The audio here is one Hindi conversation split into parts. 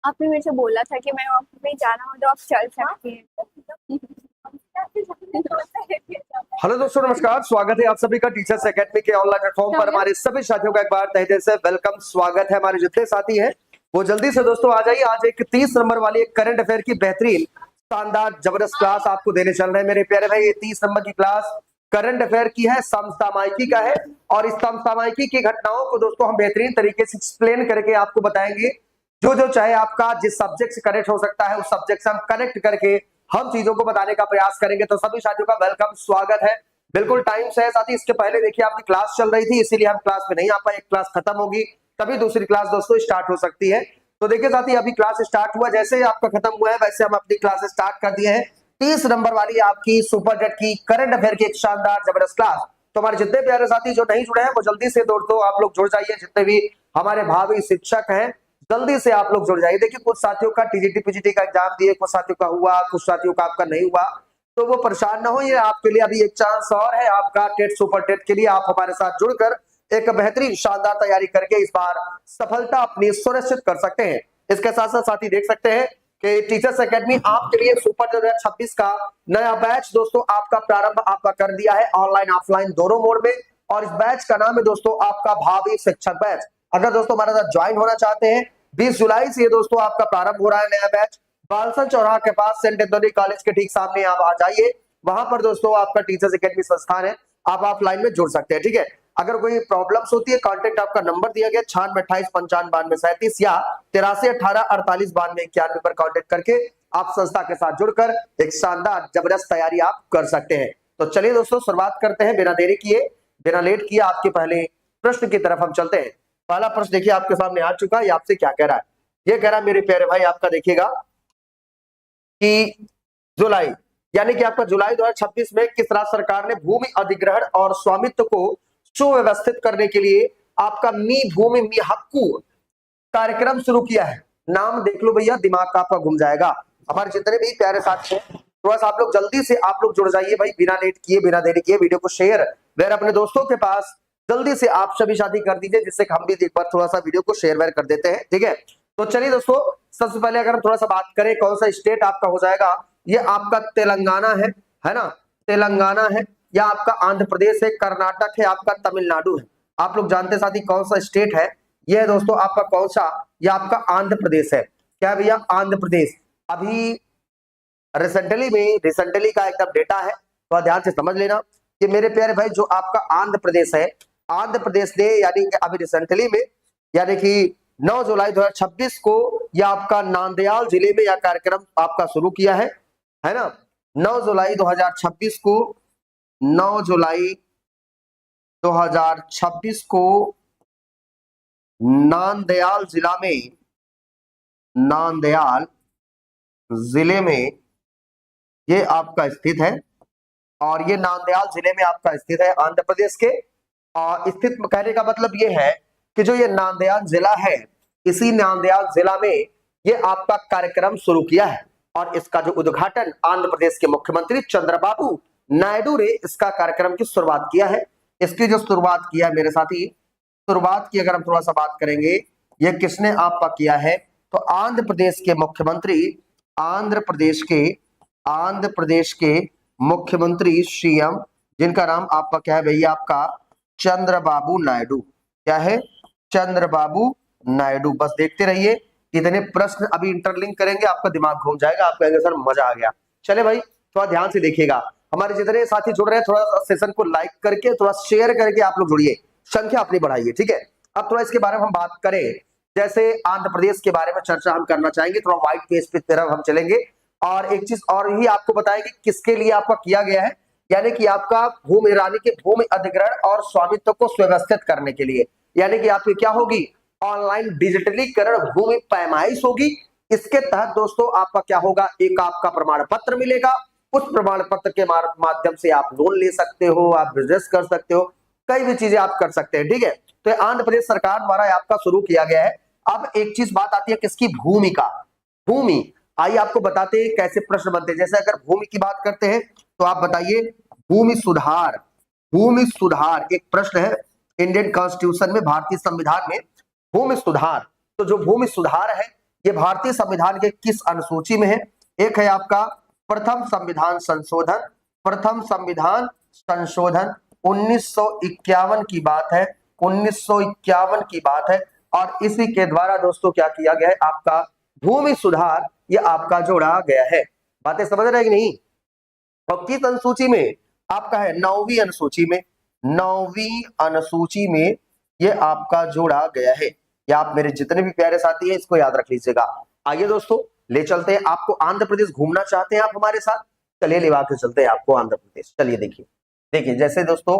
आपने मेरे से बोला था कि मैं वहाँ पे जाना हो तो आप चल सकती हैं। हेलो दोस्तों, नमस्कार। स्वागत है आप सभी का टीचर्स एकेडमी के ऑनलाइन प्लेटफॉर्म पर। हमारे सभी साथियों का एक बार तहे दिल से वेलकम, स्वागत है। हमारे जितने साथी हैं वो जल्दी से दोस्तों आ जाइए। आज एक 30 नंबर वाली एक करंट अफेयर की बेहतरीन, शानदार, जबरदस्त क्लास आपको देने चल रहे हैं मेरे प्यारे भाई। ये 30 नंबर की क्लास करंट अफेयर की है, समसामयिकी का है। और इस समसामयिकी की घटनाओं को दोस्तों हम बेहतरीन तरीके से एक्सप्लेन करके आपको बताएंगे। जो जो चाहे आपका जिस सब्जेक्ट से कनेक्ट हो सकता है उस सब्जेक्ट से हम कनेक्ट करके हम चीजों को बताने का प्रयास करेंगे। तो सभी साथियों का वेलकम, स्वागत है। बिल्कुल टाइम से है साथी। इसके पहले देखिए आपकी क्लास चल रही थी, इसीलिए हम क्लास में नहीं आ पाए। एक क्लास खत्म होगी तभी दूसरी क्लास दोस्तों स्टार्ट हो सकती है। तो देखिए साथी, अभी क्लास स्टार्ट हुआ, जैसे ही आपका खत्म हुआ है वैसे हम अपनी क्लास स्टार्ट कर दिए हैं। 30 नंबर वाली आपकी सुपर जेट की करंट अफेयर की एक शानदार जबरदस्त क्लास। तो हमारे जितने प्यारे साथी जो नहीं जुड़े हैं वो जल्दी से दोस्तों आप लोग जुड़ जाइए। जितने भी हमारे भावी शिक्षक हैं जल्दी से आप लोग जुड़ जाइए। देखिए कुछ साथियों का टीजीटी पीजीटी का एग्जाम दिए, कुछ साथियों का हुआ, कुछ साथियों का आपका नहीं हुआ, तो वो परेशान ना हो। ये आपके लिए अभी एक चांस और है आपका टेट सुपर टेट के लिए। आप हमारे साथ जुड़कर एक बेहतरीन शानदार तैयारी करके इस बार सफलता अपनी सुनिश्चित कर सकते हैं। इसके साथ साथ साथी देख सकते हैं कि टीचर्स एकेडमी आपके लिए सुपर 2026 का नया बैच दोस्तों आपका प्रारंभ आपका कर दिया है, ऑनलाइन ऑफलाइन दोनों मोड में। और इस बैच का नाम है दोस्तों आपका भावी शिक्षक बैच। अगर दोस्तों हमारे साथ ज्वाइन होना चाहते हैं, 20 जुलाई से ये दोस्तों आपका प्रारंभ हो रहा है नया बैच। बालसन चौराहा के पास सेंट एंथोनी कॉलेज के ठीक सामने आप आ जाइए। वहां पर दोस्तों आपका टीचर्स एकेडमी संस्थान है, आप ऑफलाइन में जुड़ सकते हैं। ठीक है, अगर कोई प्रॉब्लम्स होती है, कॉन्टेक्ट आपका नंबर दिया गया 9628559237 या 8318489291 पर कॉन्टेक्ट करके आप संस्था के साथ जुड़कर एक शानदार जबरदस्त तैयारी आप कर सकते हैं। तो चलिए दोस्तों शुरुआत करते हैं बिना देरी किए, बिना लेट किए। आपके पहले प्रश्न की तरफ हम चलते हैं। पहला प्रश्न देखिए आपके सामने आ चुका है। ये आपसे क्या कह रहा है? ये कह रहा है मेरे प्यारे भाई आपका देखिएगा कि जुलाई यानी कि आपका जुलाई 2026 में किस राज्य सरकार ने भूमि अधिग्रहण और स्वामित्व को सुव्यवस्थित करने के लिए आपका मी भूमि मी हक्कू कार्यक्रम शुरू किया है? नाम देख लो भैया, दिमाग का आपका घूम जाएगा। हमारे जितने भी प्यारे साथी हैं थोड़ा सा आप लोग जल्दी से आप लोग जुड़ जाइए भाई, बिना लेट किए, बिना देरी किए। वीडियो को शेयर वेयर अपने दोस्तों के पास जल्दी से आप सभी साथी कर दीजिए, जिससे हम भी एक बार थोड़ा सा वीडियो को शेयर वेयर कर देते हैं। ठीक है, तो चलिए दोस्तों सबसे पहले अगर हम थोड़ा सा बात करें कौन सा स्टेट आपका हो जाएगा, ये आपका तेलंगाना है ना, तेलंगाना है, या आपका आंध्र प्रदेश है, कर्नाटक है, आपका तमिलनाडु है। आप लोग जानते साथी कौन सा स्टेट है? यह है दोस्तों आपका कौन सा, यह आपका आंध्र प्रदेश है। क्या भैया? आंध्र प्रदेश। अभी रिसेंटली का एकदम डेटा है, तो ध्यान से समझ लेना कि मेरे प्यारे भाई जो आपका आंध्र प्रदेश है, आंध्र प्रदेश ने यानी कि अभी रिसेंटली में यानी कि 9 जुलाई 2026 को यह आपका नांदयाल जिले में यह कार्यक्रम आपका शुरू किया है ना। 9 जुलाई 2026 को 9 जुलाई 2026 को नांदयाल जिले में ये आपका स्थित है। और ये नांदयाल जिले में आपका स्थित है आंध्र प्रदेश के। और स्थित कहने का मतलब ये है कि जो ये नांदयाल जिला है, इसी नांदयाल जिला में ये आपका कार्यक्रम शुरू किया है। और इसका जो उद्घाटन आंध्र प्रदेश के मुख्यमंत्री चंद्रबाबू नायडू ने इसका कार्यक्रम की शुरुआत किया है। इसकी जो शुरुआत किया मेरे साथी, शुरुआत की अगर हम थोड़ा सा बात करेंगे, ये किसने आपका किया है? तो आंध्र प्रदेश के मुख्यमंत्री, आंध्र प्रदेश के मुख्यमंत्री सीएम, जिनका नाम आपका क्या है भैया? आपका चंद्रबाबू नायडू। क्या है? चंद्रबाबू नायडू। बस देखते रहिए, इतने प्रश्न अभी इंटरलिंक करेंगे, आपका दिमाग घूम जाएगा, आप कहेंगे सर मजा आ गया। चले भाई थोड़ा ध्यान से देखिएगा। हमारे जितने साथी जुड़ रहे हैं थोड़ा सेशन को लाइक करके थोड़ा शेयर करके आप लोग जुड़िए, संख्या अपनी बढ़ाइए। ठीक है, अब थोड़ा इसके बारे में हम बात करें, जैसे आंध्र प्रदेश के बारे में चर्चा हम करना चाहेंगे, थोड़ा व्हाइट पेज पे तरफ हम चलेंगे। और एक चीज और ही आपको बताएंगे किसके लिए आपका किया गया है, यानी कि आपका भूमि रानी के भूमि अधिग्रहण और स्वामित्व को सुव्यवस्थित करने के लिए, यानी कि आपकी क्या होगी? ऑनलाइन डिजिटलीकरण भूमि पैमाइश होगी। इसके तहत दोस्तों आपका क्या होगा? एक आपका प्रमाण पत्र मिलेगा। उस प्रमाण पत्र के माध्यम से आप लोन ले सकते हो, आप बिजनेस कर सकते हो, कई भी चीजें आप कर सकते हैं। ठीक है, तो आंध्र प्रदेश सरकार द्वारा आपका शुरू किया गया है। अब एक चीज बात आती है किसकी? भूमि का। भूमि, आइए आपको बताते हैं कैसे प्रश्न बनते हैं। जैसे अगर भूमि की बात करते हैं तो आप बताइए भूमि सुधार, भूमि सुधार एक प्रश्न है इंडियन कॉन्स्टिट्यूशन में, भारतीय संविधान में भूमि सुधार। तो जो भूमि सुधार है ये भारतीय संविधान के किस अनुसूची में है? एक है आपका प्रथम संविधान संशोधन, प्रथम संविधान संशोधन 1951 की बात है, 1951 की बात है। और इसी के द्वारा दोस्तों क्या किया गया है? आपका भूमि सुधार ये आपका जोड़ा गया है। बातें समझ रहे कि नहीं? और किस अनुसूची में? आपका है 9वीं अनुसूची में, 9वीं अनुसूची में ये आपका जोड़ा गया है। या आप मेरे जितने भी प्यारे साथी हैं इसको याद रख लीजिएगा। आइए दोस्तों ले चलते हैं आपको आंध्र प्रदेश। घूमना चाहते हैं आप हमारे साथ? चलिए ले के चलते हैं आपको आंध्र प्रदेश। चलिए देखिए जैसे दोस्तों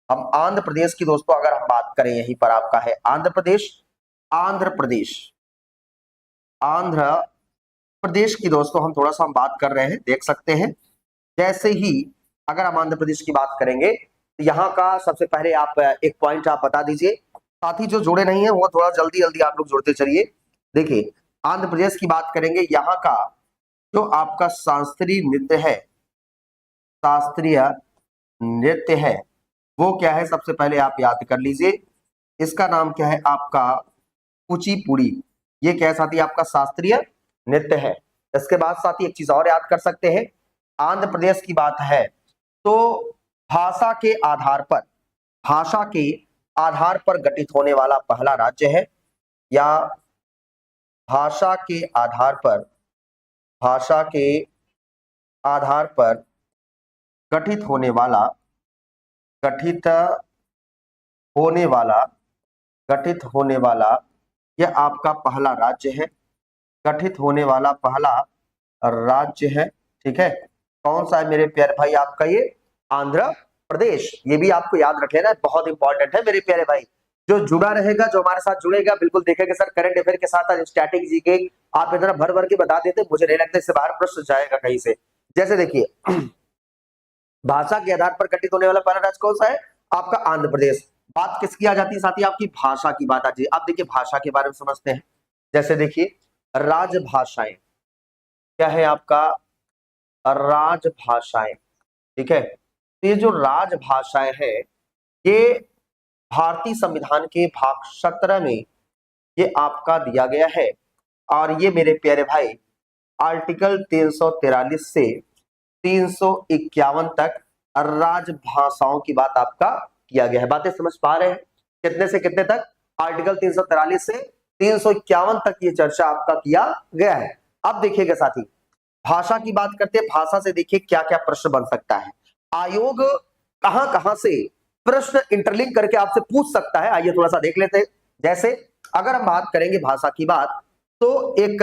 हम आंध्र प्रदेश की दोस्तों अगर हम बात करें, यहीं पर आपका है आंध्र प्रदेश। आंध्र प्रदेश की दोस्तों हम थोड़ा सा हम बात कर रहे हैं, देख सकते हैं। जैसे ही अगर हम आंध्र प्रदेश की बात करेंगे तो यहाँ का सबसे पहले आप एक पॉइंट आप बता दीजिए। साथी जो जुड़े नहीं है वो थोड़ा जल्दी जल्दी आप लोग जुड़ते चलिए। देखिए आंध्र प्रदेश की बात करेंगे, यहाँ का जो आपका शास्त्रीय नृत्य है वो क्या है? सबसे पहले आप याद कर लीजिए, इसका नाम क्या है? आपका कुचिपुड़ी। ये क्या है साथी? आपका शास्त्रीय नृत्य है। इसके बाद साथी एक चीज और याद कर सकते हैं, आंध्र प्रदेश की बात है तो भाषा के आधार पर गठित होने वाला पहला राज्य है, या भाषा के आधार पर गठित होने वाला यह आपका पहला राज्य है, गठित होने वाला पहला राज्य है। ठीक है, कौन सा है मेरे प्यारे भाई? आपका ये आंध्र प्रदेश। ये भी आपको याद रख लेना, बहुत इंपॉर्टेंट है मेरे प्यारे भाई। जो जुड़ा रहेगा, जो हमारे साथ जुड़ेगा, बिल्कुल देखेगा सर करंट अफेयर के साथ स्टैटिक जी के आप इतना भर भर के बता देते, मुझे नहीं लगता इससे बाहर प्रश्न जाएगा कहीं से। जैसे देखिए भाषा के आधार पर गठित होने वाला पहला राज्य कौन सा है? आपका आंध्र प्रदेश। बात किसकी आ जाती है साथी? आपकी भाषा की बात आती है। अब देखिए भाषा के बारे में समझते हैं। जैसे देखिए राजभाषाएं, क्या है आपका? राजभाषाएं। ठीक है, तो ये जो राजभाषाएं है ये भारतीय संविधान के भाग 17 में ये आपका दिया गया है। और ये मेरे प्यारे भाई आर्टिकल 343 से 351 तक राजभाषाओं की बात आपका किया गया है। बातें समझ पा रहे हैं? कितने से कितने तक? आर्टिकल 343 से 351 तक ये चर्चा आपका किया गया है। अब देखिएगा साथी भाषा की बात करते हैं, भाषा से देखिए क्या क्या प्रश्न बन सकता है। आयोग कहां से प्रश्न इंटरलिंक करके आपसे पूछ सकता है, आइए थोड़ा सा देख लेते हैं। जैसे अगर हम बात करेंगे भाषा की बात तो एक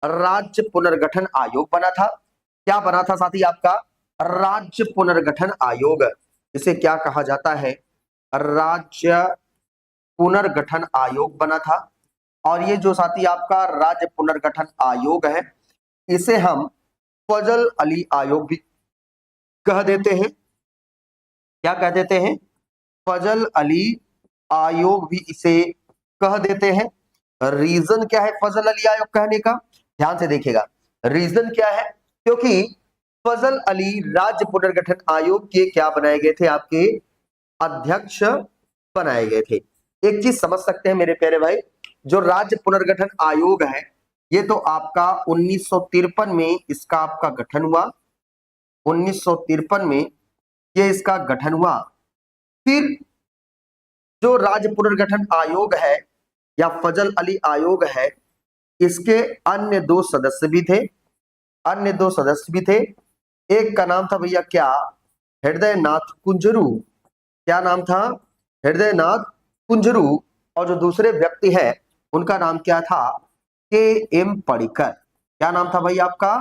राज्य पुनर्गठन आयोग बना था। क्या बना था साथी? आपका राज्य पुनर्गठन आयोग। इसे क्या कहा जाता है? राज्य पुनर्गठन आयोग बना था। और ये जो साथी आपका राज्य पुनर्गठन आयोग है इसे हम फजल अली आयोग भी कह देते हैं। क्या कह देते हैं? फजल अली आयोग भी इसे कह देते हैं। रीजन क्या है फजल अली आयोग कहने का? ध्यान से देखिएगा, रीजन क्या है? क्योंकि फजल अली राज्य पुनर्गठन आयोग के क्या बनाए गए थे? आपके अध्यक्ष बनाए गए थे। एक चीज समझ सकते हैं मेरे प्यारे भाई, जो राज्य पुनर्गठन आयोग है ये तो आपका 1953 में इसका आपका गठन हुआ। 1953 में ये इसका गठन हुआ। फिर जो राज्य पुनर्गठन आयोग है या फजल अली आयोग है इसके अन्य दो सदस्य भी थे। एक का नाम था भैया क्या? हृदयनाथ कुंजरू। क्या नाम था? हृदयनाथ कुंजरू। और जो दूसरे व्यक्ति है उनका नाम क्या था? के.एम. पडिक्कर। क्या नाम था भाई आपका?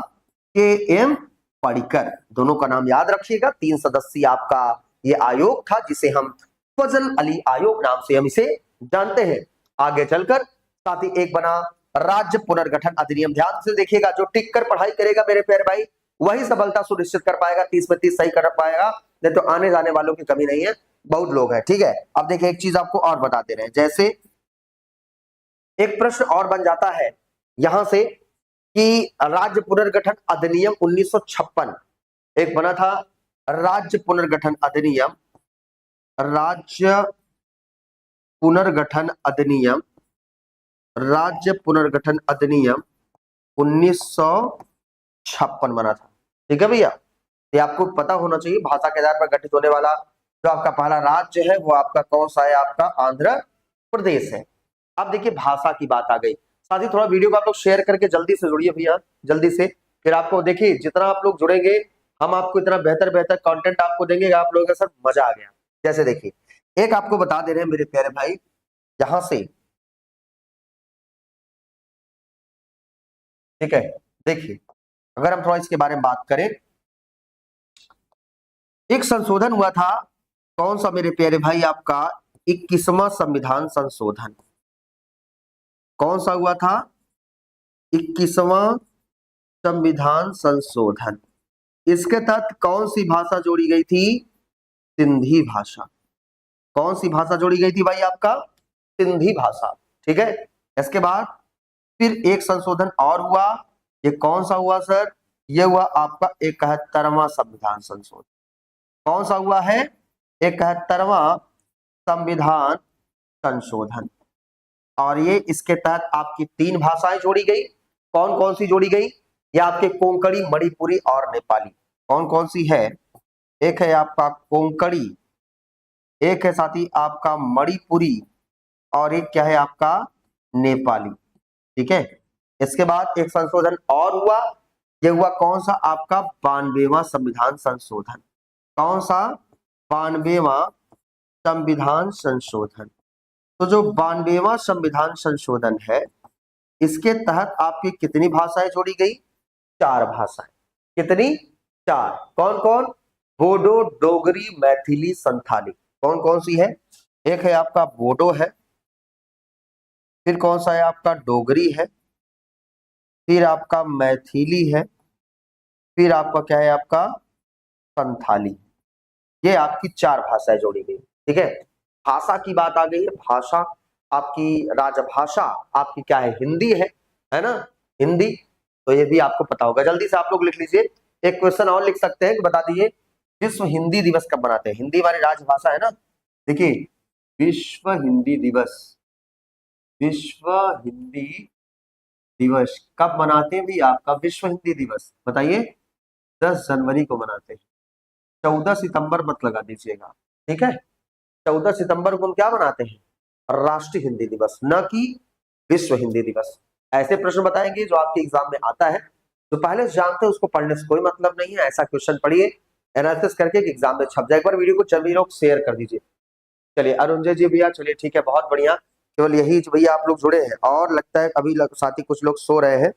के.एम. पडिक्कर। दोनों का नाम याद रखिएगा। 3 सदस्यीय आपका ये आयोग था जिसे हम फजल अली आयोग नाम से हम इसे जानते हैं। आगे चलकर साथ ही एक बना राज्य पुनर्गठन अधिनियम। ध्यान से देखिएगा, जो टिक कर पढ़ाई करेगा मेरे प्यारे भाई वही सफलता सुनिश्चित कर पाएगा, 30 में 30 सही कर पाएगा, नहीं तो आने जाने वालों की कमी नहीं है, बहुत लोग हैं। ठीक है, अब देखिए एक चीज आपको और बता दे रहे हैं। जैसे एक प्रश्न और बन जाता है यहां से कि राज्य पुनर्गठन अधिनियम 1956 एक बना था। राज्य पुनर्गठन अधिनियम 1956 1956 बना था। ठीक है भैया, ये आपको पता होना चाहिए। भाषा के आधार पर गठित होने वाला जो आपका पहला राज्य है वो आपका कौन सा है? आपका आंध्र प्रदेश है। अब देखिए भाषा की बात आ गई। साथ ही थोड़ा वीडियो को आप लोग शेयर करके जल्दी से जुड़िए भैया, जल्दी से। फिर आपको देखिए जितना आप लोग जुड़ेंगे हम आपको इतना बेहतर बेहतर कंटेंट आपको देंगे, आप लोगों के साथ मजा आ गया। जैसे देखिए एक आपको बता दे रहे हैं मेरे प्यारे भाई, यहां से ठीक है। देखिए अगर हम थोड़ा इसके बारे में बात करें, एक संशोधन हुआ था, कौन सा मेरे प्यारे भाई? आपका 21वां संविधान संशोधन। कौन सा हुआ था? 21वां संविधान संशोधन। इसके तहत कौन सी भाषा जोड़ी गई थी? सिंधी भाषा। कौन सी भाषा जोड़ी गई थी भाई? आपका सिंधी भाषा। ठीक है। इसके बाद फिर एक संशोधन और हुआ, ये कौन सा हुआ सर? ये हुआ आपका 71वां संविधान संशोधन। कौन सा हुआ है? 71वां संविधान संशोधन। और ये इसके तहत आपकी 3 भाषाएं जोड़ी गई। कौन कौन सी जोड़ी गई? ये आपके कोंकणी, मणिपुरी और नेपाली। कौन कौन सी है? एक है आपका कोंकणी, एक है साथी आपका मणिपुरी, और एक क्या है? आपका नेपाली। ठीक है। इसके बाद एक संशोधन और हुआ, यह हुआ कौन सा? आपका 92वां संविधान संशोधन। कौन सा? 92वां संविधान संशोधन। तो जो 92वां संविधान संशोधन है, इसके तहत आपकी कितनी भाषाएं जोड़ी गई? 4 भाषाएं। कितनी? 4। कौन कौन? बोडो, डोगरी, मैथिली, संथाली। कौन कौन सी है? एक है आपका बोडो है, फिर कौन सा है? आपका डोगरी है, फिर आपका मैथिली है, फिर आपका क्या है? आपका संथाली। ये आपकी 4 भाषाएं जोड़ी गई। ठीक है। भाषा की बात आ गई है। भाषा आपकी राजभाषा आपकी क्या है? हिंदी है ना? हिंदी। तो ये भी आपको पता होगा। जल्दी से आप लोग लिख लीजिए। एक क्वेश्चन और लिख सकते हैं कि बता दीजिए विश्व हिंदी दिवस कब मनाते हैं? हिंदी हमारी राजभाषा है ना। देखिए विश्व हिंदी दिवस, विश्व हिंदी दिवस कब मनाते हैं भी? आपका विश्व हिंदी दिवस बताइए। 10 जनवरी को मनाते हैं। 14 सितंबर मत लगा दीजिएगा। ठीक है। 14 सितंबर को हम क्या मनाते हैं? राष्ट्रीय हिंदी दिवस, न कि विश्व हिंदी दिवस। ऐसे प्रश्न बताएंगे जो आपके एग्जाम में आता है, जो पहले से जानते हैं उसको पढ़ने से कोई मतलब नहीं है। ऐसा क्वेश्चन पढ़िए, एनालिसिस करके एग्जाम में छप जाए। एक बार वीडियो को सभी लोग शेयर कर दीजिए। चलिए अरुण जी भैया, चलिए ठीक है, बहुत बढ़िया। केवल यही भैया आप लोग जुड़े हैं, और लगता है अभी साथी कुछ लोग सो रहे हैं,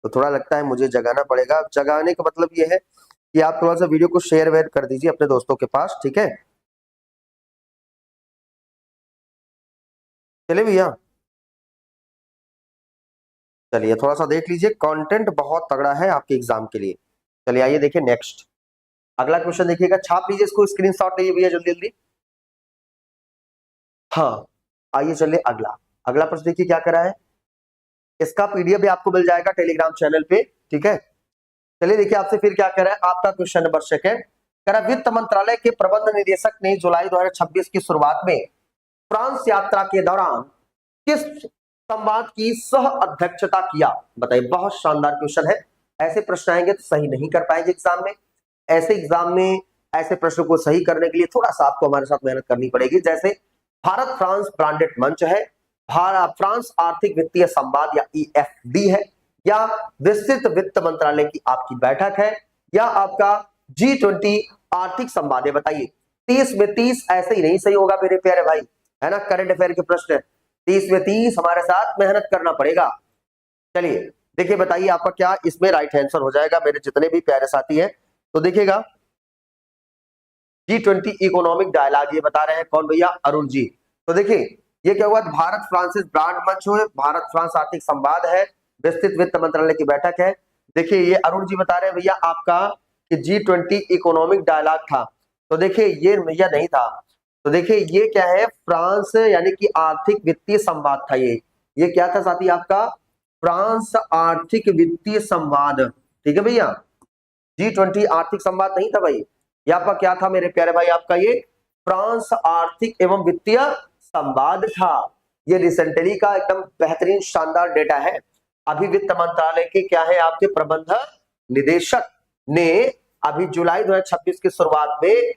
तो थोड़ा लगता है मुझे जगाना पड़ेगा। जगाने का मतलब ये है कि आप थोड़ा सा वीडियो को शेयर वेयर कर दीजिए अपने दोस्तों के पास। ठीक है। चलिए भैया, चलिए थोड़ा सा देख लीजिए, कंटेंट बहुत तगड़ा है आपके एग्जाम के लिए। चलिए आइए देखिए नेक्स्ट अगला क्वेश्चन देखिएगा, छाप लीजिए इसको, स्क्रीनशॉट लीजिए भैया जल्दी जल्दी। हाँ आइए चलिए अगला अगला प्रश्न देखिए क्या करा है। इसका पीडीएफ भी आपको मिल जाएगा टेलीग्राम चैनल पे। ठीक है। चलिए देखिए आपसे फिर क्या करा है। आपका क्वेश्चन नंबर सेकंड करा, वित्त मंत्रालय के प्रबंध निदेशक ने जुलाई 2026 की शुरुआत में फ्रांस यात्रा के दौरान किस संवाद की सह अध्यक्षता किया? बताइए। बहुत शानदार क्वेश्चन है। ऐसे प्रश्न आएंगे तो सही नहीं कर पाएंगे एग्जाम में। ऐसे एग्जाम में ऐसे प्रश्नों को सही करने के लिए थोड़ा सा आपको हमारे साथ मेहनत करनी पड़ेगी। जैसे भारत फ्रांस ब्रांडेड मंच है, भारत फ्रांस आर्थिक वित्तीय संवाद या EFD है, या विस्तृत वित्त मंत्रालय की आपकी बैठक है, या आपका G20 आर्थिक संवाद है। बताइए 30 में 30 ऐसे ही नहीं सही होगा मेरे प्यारे भाई, है ना। करंट अफेयर के प्रश्न 30 में 30 हमारे साथ मेहनत करना पड़ेगा। चलिए देखिए बताइए आपका क्या इसमें राइट आंसर हो जाएगा मेरे जितने भी प्यारे साथी हैं। तो देखिएगा G20 इकोनॉमिक डायलॉग, ये बता रहे हैं कौन भैया? अरुण जी। तो देखिए ये क्या हुआ? भारत फ्रांसिस ब्रांड मंच है, भारत फ्रांस आर्थिक संवाद है, विस्तृत वित्त मंत्रालय की बैठक है। देखिए ये अरुण जी बता रहे हैं भैया आपका कि G20 इकोनॉमिक डायलॉग था। तो देखिए ये भैया नहीं था। तो देखिए ये क्या है? फ्रांस यानी कि आर्थिक वित्तीय संवाद था। ये क्या था साथी? आपका फ्रांस आर्थिक वित्तीय संवाद। ठीक है भैया। G20 आर्थिक संवाद नहीं था भाई। ये आपका क्या था मेरे प्यारे भाई? आपका ये फ्रांस आर्थिक एवं वित्तीय संवाद था। ये रिसेंटली का एकदम बेहतरीन शानदार डेटा है। अभी वित्त मंत्रालय के क्या है आपके प्रबंध निदेशक ने अभी जुलाई 2026 की शुरुआत में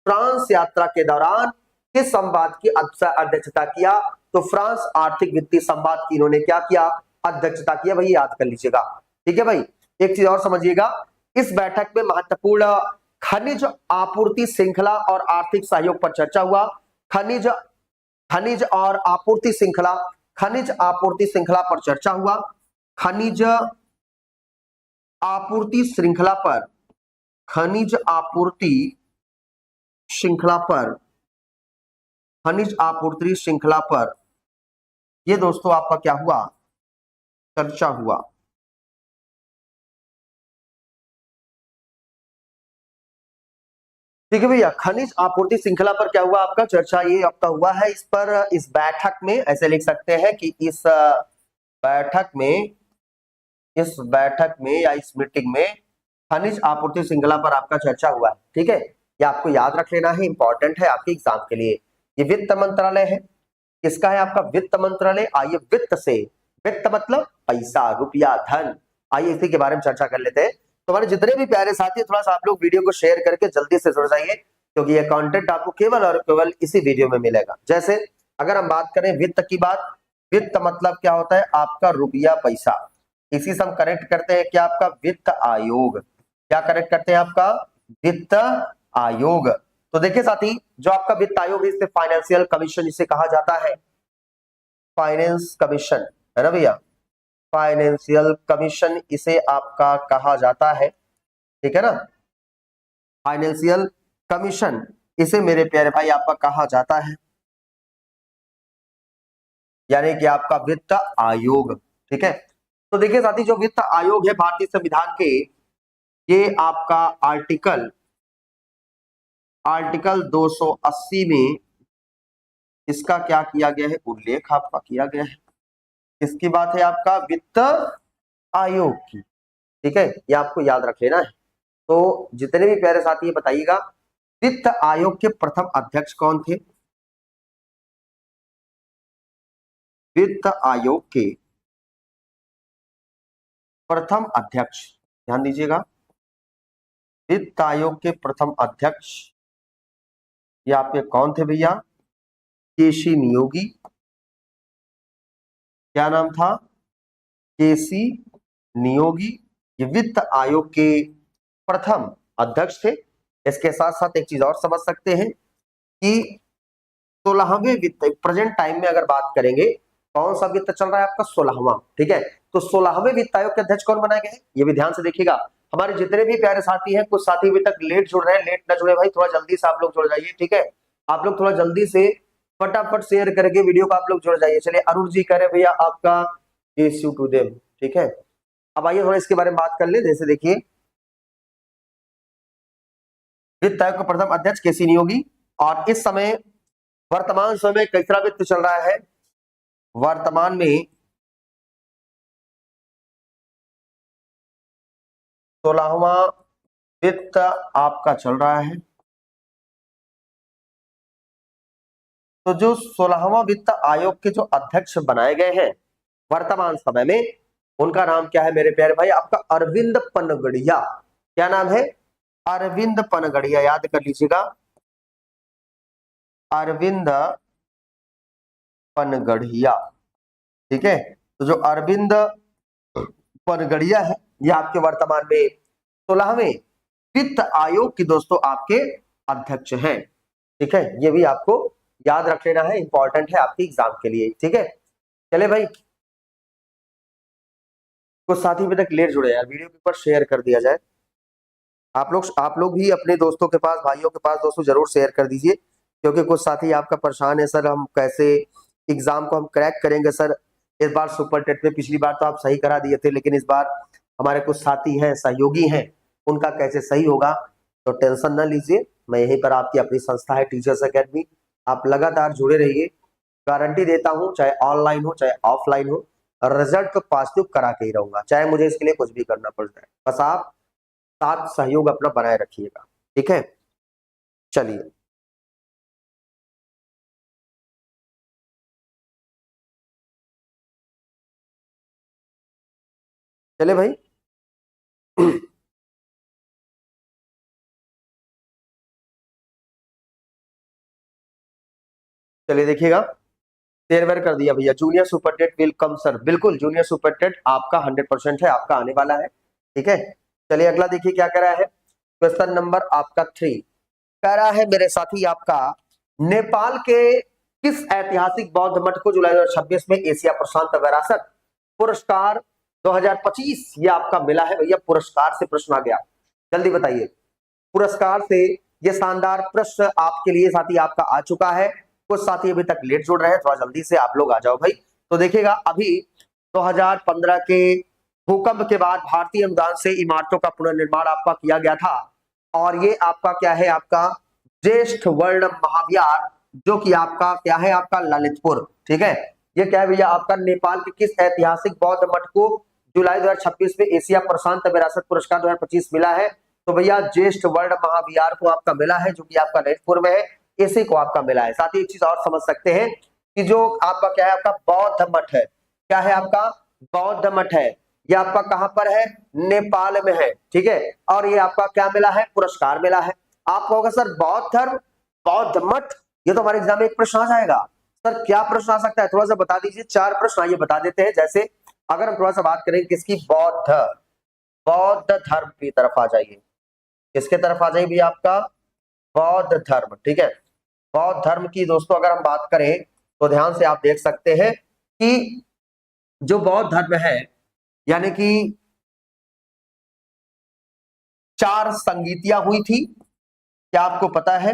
फ्रांस यात्रा के दौरान किस संवाद की अध्यक्षता किया? तो फ्रांस आर्थिक वित्तीय संवाद की इन्होंने क्या किया? अध्यक्षता किया। भाई याद कर लीजिएगा, ठीक है भाई। एक चीज और समझिएगा, इस बैठक में महत्वपूर्ण खनिज आपूर्ति श्रृंखला और आर्थिक सहयोग पर चर्चा हुआ। खनिज खनिज और आपूर्ति श्रृंखला, खनिज आपूर्ति श्रृंखला पर चर्चा हुआ। खनिज आपूर्ति श्रृंखला पर, खनिज आपूर्ति श्रृंखला पर, खनिज आपूर्ति श्रृंखला पर ये दोस्तों आपका क्या हुआ? चर्चा हुआ। ठीक है भैया, खनिज आपूर्ति श्रृंखला पर क्या हुआ आपका? चर्चा ये आपका हुआ है। इस पर, इस बैठक में ऐसे लिख सकते हैं कि इस बैठक में, इस बैठक में या इस मीटिंग में खनिज आपूर्ति श्रृंखला पर आपका चर्चा हुआ है। ठीक है, ये आपको याद रख लेना है, इंपॉर्टेंट है आपके एग्जाम के लिए। ये वित्त मंत्रालय है, किसका है आपका? वित्त मंत्रालय। आइए वित्त से, वित्त मतलब पैसा, रुपया, धन, आइए इसी के बारे में चर्चा कर लेते हैं। तो हमारे जितने भी प्यारे साथी हैं, थोड़ा सा आप लोग वीडियो को शेयर करके जल्दी से जुड़ जाइए, क्योंकि ये कंटेंट आपको केवल और केवल इसी वीडियो में मिलेगा। जैसे अगर हम बात करें वित्त की बात, वित्त मतलब क्या होता है? आपका रुपया, पैसा। इसी से हम कनेक्ट करते हैं क्या? आपका वित्त आयोग। क्या कनेक्ट करते हैं? आपका वित्त आयोग। तो देखिए साथी, जो आपका वित्त आयोग है, इसे फाइनेंशियल कमीशन इसे कहा जाता है, फाइनेंस कमीशन, है ना भैया? फाइनेंशियल कमीशन इसे आपका कहा जाता है, ठीक है ना? फाइनेंशियल कमीशन इसे मेरे प्यारे भाई आपका कहा जाता है, यानी कि आपका वित्त आयोग। ठीक है, तो देखिए साथी, जो वित्त आयोग है भारतीय संविधान के, ये आपका आर्टिकल 280 में इसका क्या किया गया है? उल्लेख आपका किया गया है। इसकी बात है आपका वित्त आयोग की। ठीक है, ये आपको याद रख लेना है। तो जितने भी प्यारे साथी ये बताइएगा, वित्त आयोग के प्रथम अध्यक्ष कौन थे? वित्त आयोग के प्रथम अध्यक्ष, ध्यान दीजिएगा, वित्त आयोग के प्रथम अध्यक्ष ये आपके कौन थे भैया? केसी नियोगी। क्या नाम था? केसी नियोगी। ये वित्त आयोग के प्रथम अध्यक्ष थे। इसके साथ साथ एक चीज और समझ सकते हैं कि 16वें वित्त, प्रेजेंट टाइम में अगर बात करेंगे, कौन सा वित्त चल रहा है आपका? 16वां। ठीक है, तो 16वें वित्त आयोग के अध्यक्ष कौन बनाए गए हैं? ये भी ध्यान से देखिएगा। हमारे जितने भी प्यारे साथी हैं, कुछ साथी अभी तक लेट जुड़ रहे हैं, लेट ना जुड़े भाई, थोड़ा जल्दी से आप लोग जुड़ जाइए। ठीक है, आप लोग थोड़ा जल्दी से फटाफट शेयर करके वीडियो को आप लोग जुड़ जाइए। चलिए, अरुण जी कह रहे भैया आपका इश्यू टू देम। ठीक है, अब आइए थोड़ा इसके बारे में बात कर ले। जैसे देखिए, वित्त आयोग का प्रथम अध्यक्ष केसी नियोगी, और इस समय वर्तमान समय कितना वित्त चल रहा है? वर्तमान में 16वां वित्त आपका चल रहा है। तो जो 16वां वित्त आयोग के जो अध्यक्ष बनाए गए हैं वर्तमान समय में, उनका नाम क्या है मेरे प्यारे भाई? आपका अरविंद पनगड़िया। क्या नाम है? अरविंद पनगड़िया, याद कर लीजिएगा, अरविंद पनगड़िया। ठीक है, तो जो अरविंद पनगड़िया है, ये आपके वर्तमान में 16वें वित्त आयोग की दोस्तों आपके अध्यक्ष हैं। ठीक है, ये भी आपको याद रख लेना है, इंपॉर्टेंट है आपके एग्जाम के लिए। ठीक है, चले भाई, कुछ साथी अभी तक लेट जुड़े यार, वीडियो के ऊपर शेयर कर दिया जाए। आप लोग भी अपने दोस्तों के पास, भाइयों के पास दोस्तों जरूर शेयर कर दीजिए, क्योंकि कुछ साथी आपका परेशान है, सर हम कैसे एग्जाम को हम क्रैक करेंगे सर। इस बार सुपर टेट में पिछली बार तो आप सही करा दिए थे, लेकिन इस बार हमारे कुछ साथी हैं, सहयोगी हैं, उनका कैसे सही होगा? तो टेंशन ना लीजिए, मैं यहीं पर, आपकी अपनी संस्था है टीचर्स अकेडमी, आप लगातार जुड़े रहिए। गारंटी देता हूँ, चाहे ऑनलाइन हो चाहे ऑफलाइन हो, रिजल्ट तो पॉजिटिव करा के ही रहूंगा, चाहे मुझे इसके लिए कुछ भी करना पड़ जाए। बस आप साथ सहयोग अपना बनाए रखिएगा। ठीक है, चलिए। चले भाई। चलिए देखिएगा, शेयर कर दिया भैया। Junior super TET will come sir, बिल्कुल जूनियर सुपर टेट आपका 100% है, आपका आने वाला है। ठीक है, चलिए अगला देखिए क्या कह रहा है। क्वेश्चन नंबर आपका 3 कह रहा है मेरे साथी आपका, नेपाल के किस ऐतिहासिक बौद्ध मठ को जुलाई 2026 में एशिया प्रशांत विरासत पुरस्कार 2025 ये आपका मिला है भैया। पुरस्कार से प्रश्न आ गया, जल्दी बताइए। पुरस्कार से ये शानदार प्रश्न आपके लिए साथी आपका आ चुका है। कुछ साथी अभी तक लेट जुड़ रहे हैं, थोड़ा जल्दी से आप लोग आ जाओ भाई। तो देखिएगा, अभी 2015 के भूकंप के बाद भारतीय अनुदान से इमारतों का पुनर्निर्माण आपका किया गया था, और ये आपका क्या है, आपका ज्येष्ठ वर्ण महाविहार, जो कि आपका क्या है, आपका ललितपुर। ठीक है, ये क्या है भैया, आपका नेपाल के किस ऐतिहासिक बौद्ध मठ को जुलाई 2026 में एशिया प्रशांत विरासत पुरस्कार 2025 मिला है? तो भैया ज्येष्ठ वर्ण महाविहार को आपका मिला है, जो कि आपका ललितपुर में है, इसी को आपका मिला है। साथ ही एक चीज और समझ सकते हैं कि जो आपका क्या है, आपका बौद्ध मठ है, क्या है आपका बौद्ध मठ है, ये आपका कहां पर है, नेपाल में है। ठीक है, और ये आपका क्या मिला है, पुरस्कार मिला है। आप कहोगे सर बौद्ध धर्म बौद्ध मठ, ये तो हमारे एग्जाम में एक प्रश्न आ जाएगा। सर क्या प्रश्न आ सकता है, थोड़ा सा बता दीजिए। 4 प्रश्न आइए बता देते हैं। जैसे अगर हम थोड़ा सा बात करें किसकी, बौद्ध धर्म की तरफ आ जाइए। किसके तरफ आ जाइए भैया, आपका बौद्ध धर्म। ठीक है, बौद्ध धर्म की दोस्तों अगर हम बात करें तो ध्यान से आप देख सकते हैं कि जो बौद्ध धर्म है, यानी कि 4 संगीतियां हुई थी। क्या आपको पता है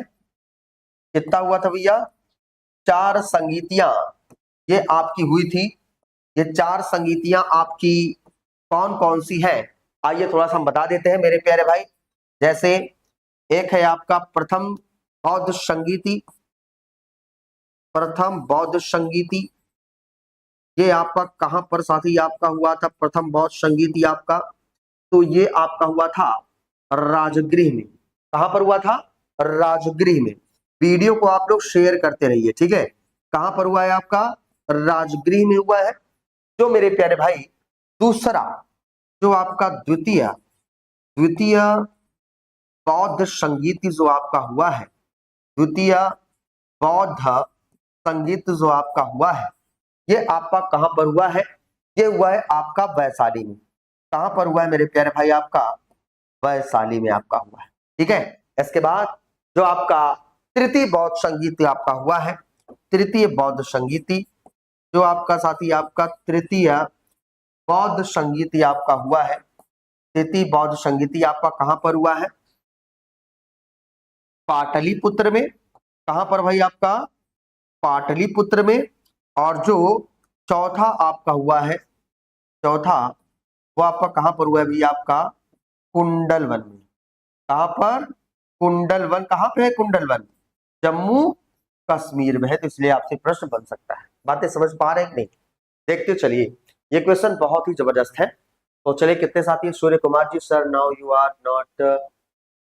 कितना हुआ था भैया? 4 संगीतियां ये आपकी हुई थी। ये 4 संगीतियां आपकी कौन कौन सी है, आइए थोड़ा सा हम बता देते हैं मेरे प्यारे भाई। जैसे एक है आपका प्रथम बौद्ध संगीति, प्रथम बौद्ध संगीति, ये आपका कहां पर साथी आपका हुआ था प्रथम बौद्ध संगीति आपका? तो ये आपका हुआ था राजगृह में। कहां पर हुआ था? राजगृह में। वीडियो को आप लोग शेयर करते रहिए। ठीक है, कहां पर हुआ है आपका? राजगृह में हुआ है। जो मेरे प्यारे भाई दूसरा जो आपका द्वितीय द्वितीय बौद्ध संगीत जो आपका हुआ है, द्वितीय बौद्ध संगीत जो आपका हुआ है, ये आपका कहां पर हुआ है? ये हुआ है आपका वैशाली में। कहां पर हुआ है मेरे प्यारे भाई? आपका वैशाली में आपका हुआ है। ठीक है, इसके बाद जो आपका तृतीय बौद्ध संगीत आपका हुआ है, तृतीय बौद्ध संगीति, जो आपका साथी आपका तृतीय बौद्ध संगीति आपका हुआ है, तृतीय बौद्ध संगीति आपका कहां पर हुआ है? पाटलिपुत्र में। कहां पर भाई? आपका पाटलिपुत्र में। और जो चौथा आपका हुआ है, चौथा वो आपका कहां पर हुआ है भैया? आपका कुंडलवन में। कहां पर? कुंडलवन। कहां पे है कुंडलवन? जम्मू कश्मीर में है। तो इसलिए आपसे प्रश्न बन सकता है। बातें समझ पा रहे हैं कि नहीं? देखते चलिए, ये क्वेश्चन बहुत ही जबरदस्त है। तो चलिए, कितने साथी? Surya Kumar ji sir now you are not,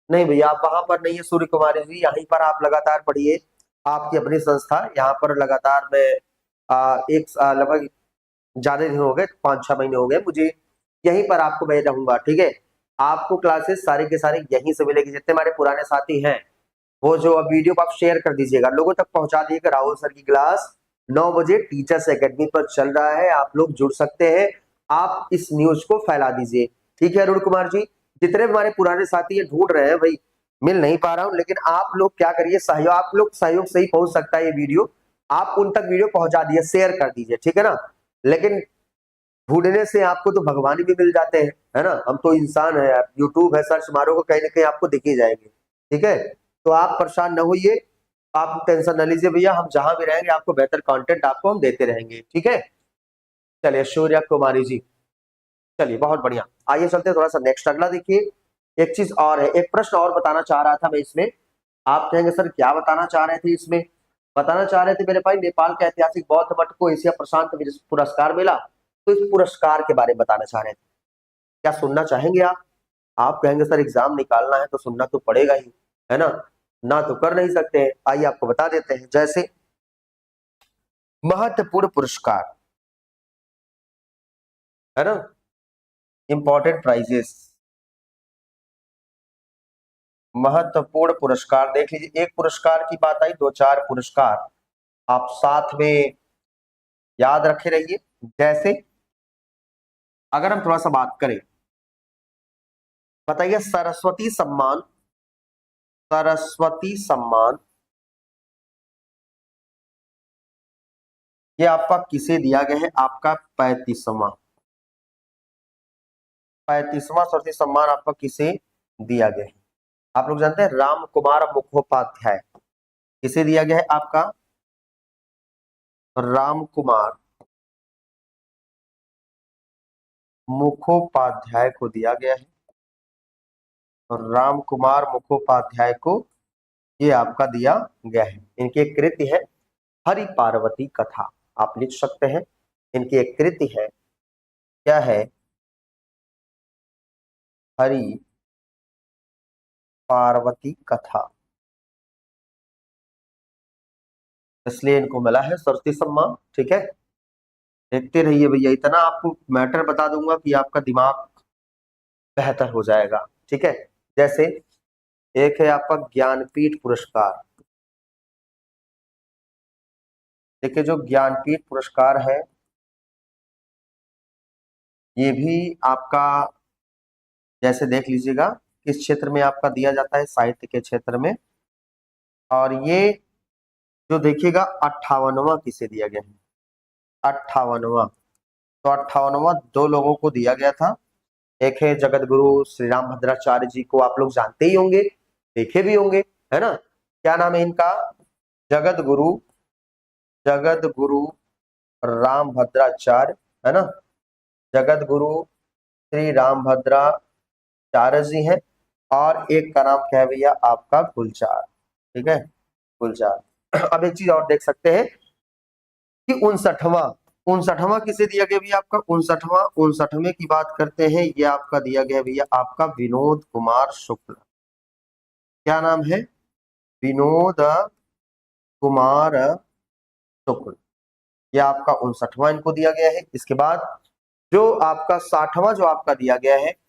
नहीं भैया आप वहां पर नहीं है सूर्य कुमार जी, यहीं पर आप लगातार पढ़िए। आपकी अपनी संस्था यहाँ पर लगातार मैं एक लगभग ज्यादा दिन हो गए, 5-6 महीने हो गए मुझे, यहीं पर आपको मैं रहूंगा। ठीक है, आपको क्लासेस सारे के सारे यहीं से मिलेगी। जितने हमारे पुराने साथी हैं वो जो वीडियो को आप शेयर कर दीजिएगा, लोगों तक पहुंचा दीजिएगा। राहुल सर की क्लास 9 बजे टीचर्स एकेडमी पर चल रहा है, आप लोग जुड़ सकते हैं। आप इस न्यूज को फैला दीजिए। ठीक है अरुण कुमार जी, जितने हमारे पुराने साथी ये ढूंढ रहे हैं भाई, मिल नहीं पा रहा हूं, लेकिन आप लोग क्या करिए, सहयोग, आप लोग सहयोग से ही पहुंच सकता है ये वीडियो। आप उन तक वीडियो पहुंचा दिए, शेयर कर दीजिए। ठीक है ना, लेकिन ढूंढने से आपको तो भगवान भी मिल जाते हैं, है ना। हम तो इंसान है, यूट्यूब है, सर्च मारोगे कहीं ना कहीं आपको दिख ही जाएंगे। ठीक है, तो आप परेशान न होइए, आप टेंशन न लीजिए भैया, हम जहां भी रहेंगे आपको बेहतर कंटेंट आपको हम देते रहेंगे। ठीक है, चलिए सूर्या कुमारी जी, चलिए बहुत बढ़िया। आइए चलते हैं थोड़ा सा नेक्स्ट, अगला देखिए। एक चीज और है, एक प्रश्न और बताना चाह रहा था मैं इसमें। आप कहेंगे सर क्या बताना चाह रहे थे इसमें? बताना चाह रहे थे मेरे भाई, नेपाल के ऐतिहासिक बौद्ध मठ को एशिया प्रशांत पुरस्कार मिला, तो इस पुरस्कार के बारे में बताना चाह रहे थे। क्या सुनना चाहेंगे आप? आप कहेंगे सर एग्जाम निकालना है तो सुनना तो पड़ेगा ही, है ना तो कर नहीं सकते हैं। आइए आपको बता देते हैं। जैसे महत्वपूर्ण पुरस्कार, है ना, इंपॉर्टेंट प्राइजेस, महत्वपूर्ण पुरस्कार। देख लीजिए, एक पुरस्कार की बात आई, 2-4 पुरस्कार आप साथ में याद रखे रहिए। जैसे अगर हम थोड़ा सा बात करें, बताइए सरस्वती सम्मान, सरस्वती सम्मान ये आपका किसे दिया गया है? आपका 35वां सरस्वती सम्मान आपका किसे दिया गया है? आप लोग जानते हैं राम कुमार मुखोपाध्याय, किसे दिया गया है? आपका राम कुमार मुखोपाध्याय को दिया गया है। और राम कुमार मुखोपाध्याय को ये आपका दिया गया है। इनकी एक कृति है हरि पार्वती कथा, आप लिख सकते हैं। इनकी एक कृति है, क्या है? हरि पार्वती कथा, इसलिए इनको मिला है सरस्वती सम्मान। ठीक है, देखते रहिए भैया, इतना आपको मैटर बता दूंगा कि आपका दिमाग बेहतर हो जाएगा। ठीक है, जैसे एक है आपका ज्ञानपीठ पुरस्कार। देखिए जो ज्ञानपीठ पुरस्कार है ये भी आपका, जैसे देख लीजिएगा किस क्षेत्र में आपका दिया जाता है, साहित्य के क्षेत्र में। और ये जो देखिएगा 58वां किसे दिया गया है? 58वां, तो 58वां 2 लोगों को दिया गया था। एक है जगत गुरु श्री राम भद्राचार्य जी को, आप लोग जानते ही होंगे, देखे भी होंगे, है ना? क्या नाम है इनका? जगत गुरु राम भद्राचार्य, है ना? जगत गुरु श्री राम भद्राचार्य जी हैं। और एक का नाम क्या है भैया? आपका गुलजार। ठीक है, गुलजार। अब एक चीज और देख सकते हैं कि 59वां किसे दिया गया भैया? आपका 59वें की बात करते हैं, ये आपका दिया गया भैया आपका विनोद कुमार शुक्ल। क्या नाम है? विनोद कुमार शुक्ल, ये आपका 59वां इनको दिया गया है। इसके बाद जो आपका 60वां जो आपका दिया गया है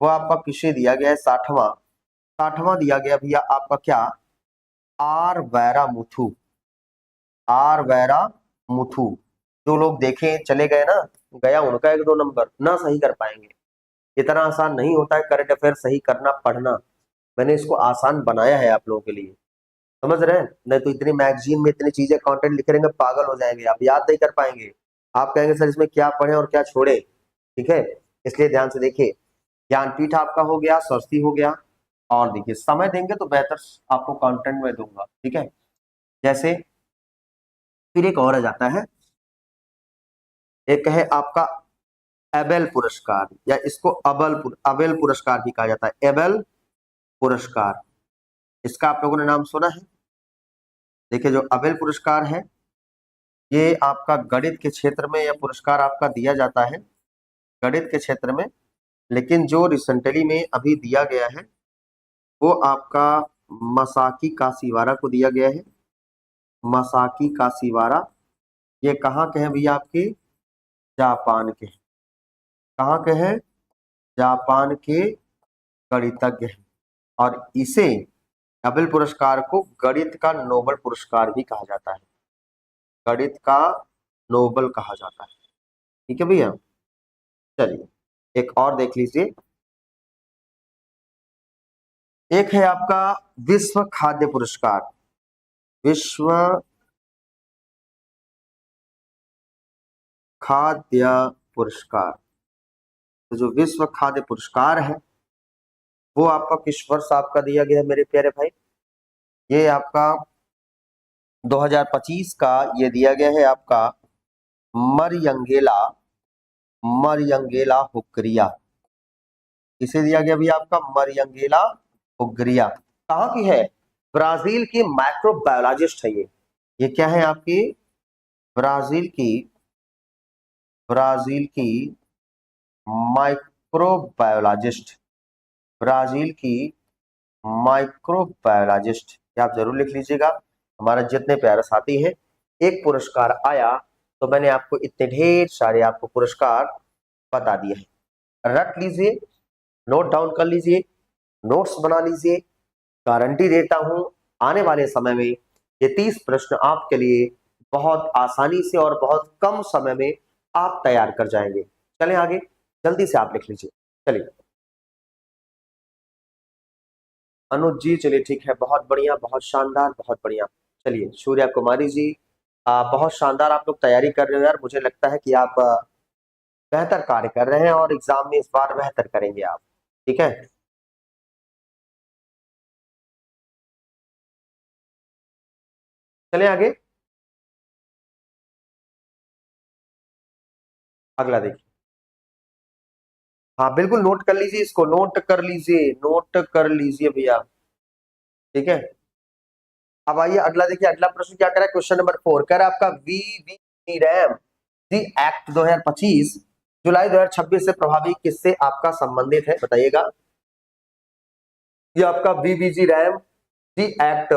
वो आपका किसे दिया गया है? 60वां दिया गया भैया आपका क्या? आर वैरा मुथु। आर वैरा मुथु, जो लोग देखे चले गए ना, गया उनका 1-2 नंबर ना सही कर पाएंगे। इतना आसान नहीं होता है करंट अफेयर सही करना, पढ़ना। मैंने इसको आसान बनाया है आप लोगों के लिए, समझ रहे हैं? नहीं तो इतनी मैगजीन में इतनी चीजें कंटेंट लिखे रहेंगे, पागल हो जाएंगे, आप याद नहीं कर पाएंगे। आप कहेंगे सर इसमें क्या पढ़े और क्या छोड़े। ठीक है, इसलिए ध्यान से देखिए, ज्ञानपीठ आपका हो गया, सरस्वती हो गया। और देखिए समय देंगे तो बेहतर आपको कंटेंट में दूंगा। ठीक है, जैसे फिर एक और आ जाता है, एक है आपका एबेल पुरस्कार, या इसको अबेल पुरस्कार भी कहा जाता है। एबेल पुरस्कार, इसका आप लोगों ने नाम सुना है? देखिए जो अबेल पुरस्कार है ये आपका गणित के क्षेत्र में यह पुरस्कार आपका दिया जाता है, गणित के क्षेत्र में। लेकिन जो रिसेंटली में अभी दिया गया है वो आपका मसाकी काशीवारा को दिया गया है। मसाकी काशीवारा, ये कहाँ के हैं भैया? आपके जापान के हैं। कहाँ के हैं? जापान के गणितज्ञ हैं। और इसे नोबेल पुरस्कार को गणित का नोबेल पुरस्कार भी कहा जाता है, गणित का नोबेल कहा जाता है। ठीक है भैया, चलिए एक और देख लीजिए। एक है आपका विश्व खाद्य पुरस्कार। विश्व खाद्य पुरस्कार, तो जो विश्व खाद्य पुरस्कार है वो आपका किस वर्ष आपका दिया गया है मेरे प्यारे भाई? ये आपका 2025 का ये दिया गया है आपका मरियंगेला हुक्रिया। किसे दिया गया भैया? आपका मरियंगेला हुक्रिया। कहाँ की है? ब्राजील की माइक्रोबायोलॉजिस्ट है ये क्या है आपकी? ब्राजील की माइक्रोबायोलॉजिस्ट, ब्राजील की माइक्रोबायोलॉजिस्ट, ये आप जरूर लिख लीजिएगा। हमारा जितने प्यारे साथी हैं, एक पुरस्कार आया तो मैंने आपको इतने ढेर सारे आपको पुरस्कार बता दिए हैं। रख लीजिए, नोट डाउन कर लीजिए, नोट्स बना लीजिए। गारंटी देता हूं आने वाले समय में ये 30 प्रश्न आपके लिए बहुत आसानी से और बहुत कम समय में आप तैयार कर जाएंगे। चलें आगे, जल्दी से आप लिख लीजिए। चलिए अनुज जी, चलिए ठीक है, बहुत बढ़िया, बहुत शानदार, बहुत बढ़िया। चलिए सूर्या कुमारी जी, बहुत शानदार आप लोग तैयारी कर रहे हो यार। मुझे लगता है कि आप बेहतर कार्य कर रहे हैं और एग्जाम में इस बार बेहतर करेंगे आप। ठीक है, चलिए आगे, अगला देखिए। हाँ बिल्कुल, नोट कर लीजिए, इसको नोट कर लीजिए, नोट कर लीजिए भैया। ठीक है, अब आइए अगला देखिए। अगला प्रश्न क्या करा है, क्वेश्चन नंबर 4 कह रहा है आपका वी रैम दी एक्ट 2025 जुलाई 2026 से प्रभावी किससे आपका संबंधित है, बताइएगा। ये आपका वीबीजी रैम दी एक्ट,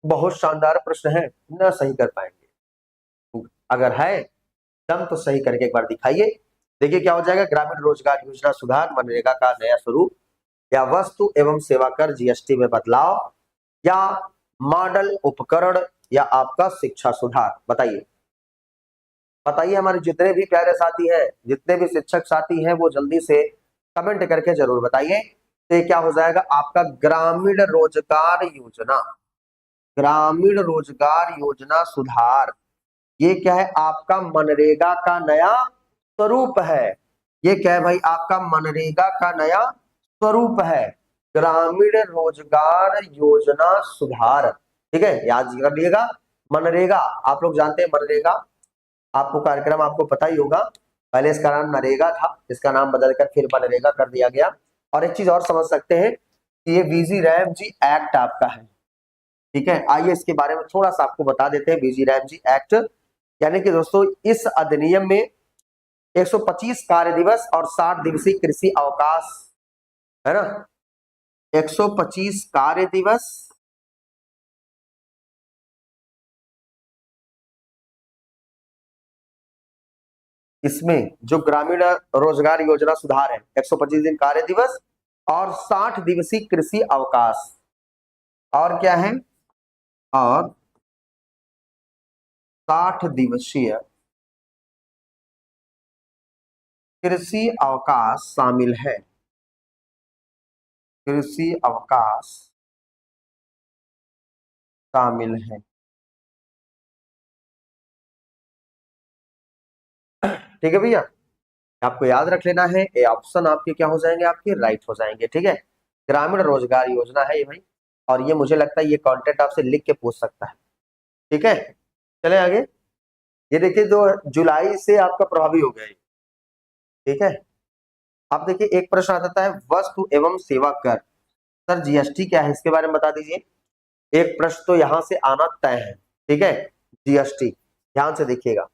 बहुत शानदार प्रश्न है, न सही कर पाएंगे। अगर है दम तो सही करके एक बार दिखाइए। देखिए क्या हो जाएगा, ग्रामीण रोजगार योजना सुधार, मनरेगा का नया स्वरूप, या वस्तु एवं सेवा कर जीएसटी में बदलाव, या मॉडल उपकरण, या आपका शिक्षा सुधार। बताइए बताइए, हमारे जितने भी प्यारे साथी हैं, जितने भी शिक्षक साथी हैं, वो जल्दी से कमेंट करके जरूर बताइए। तो ये क्या हो जाएगा आपका ग्रामीण रोजगार योजना, ग्रामीण रोजगार योजना सुधार। ये क्या है आपका मनरेगा का नया स्वरूप है। ये क्या है भाई, आपका मनरेगा का नया स्वरूप है, ग्रामीण रोजगार योजना सुधार। ठीक है, याद कर लिएगा। मनरेगा आप लोग जानते हैं, मनरेगा आपको कार्यक्रम आपको पता ही होगा। पहले इसका नाम नरेगा था, इसका नाम बदलकर फिर मनरेगा कर दिया गया। और एक चीज और समझ सकते हैं कि ये वीजी रैम जी एक्ट आपका है। ठीक है, आइए इसके बारे में थोड़ा सा आपको बता देते हैं। वीजी रैम जी एक्ट यानी कि दोस्तों इस अधिनियम में 125 कार्य दिवस और 60 दिवसीय कृषि अवकाश है ना। 125 कार्य दिवस इसमें जो ग्रामीण रोजगार योजना सुधार है, 125 दिन कार्य दिवस और 60 दिवसीय कृषि अवकाश। और क्या है, और 60 दिवसीय कृषि अवकाश शामिल है, कृषि अवकाश शामिल है। ठीक है भैया, आपको याद रख लेना है, ये ऑप्शन आपके क्या हो जाएंगे, आपके राइट हो जाएंगे। ठीक है, ग्रामीण रोजगार योजना है ये भाई, और ये मुझे लगता है ये कंटेंट आपसे लिख के पूछ सकता है। ठीक है, चले आगे। ये देखिए जो जुलाई से आपका प्रभावी हो गया है। ठीक है, आप देखिए एक प्रश्न आ जाता है, वस्तु एवं सेवा कर, सर जीएसटी क्या है इसके बारे में बता दीजिए। एक प्रश्न तो यहां से आना तय है। ठीक है, जीएसटी, ध्यान से देखिएगा,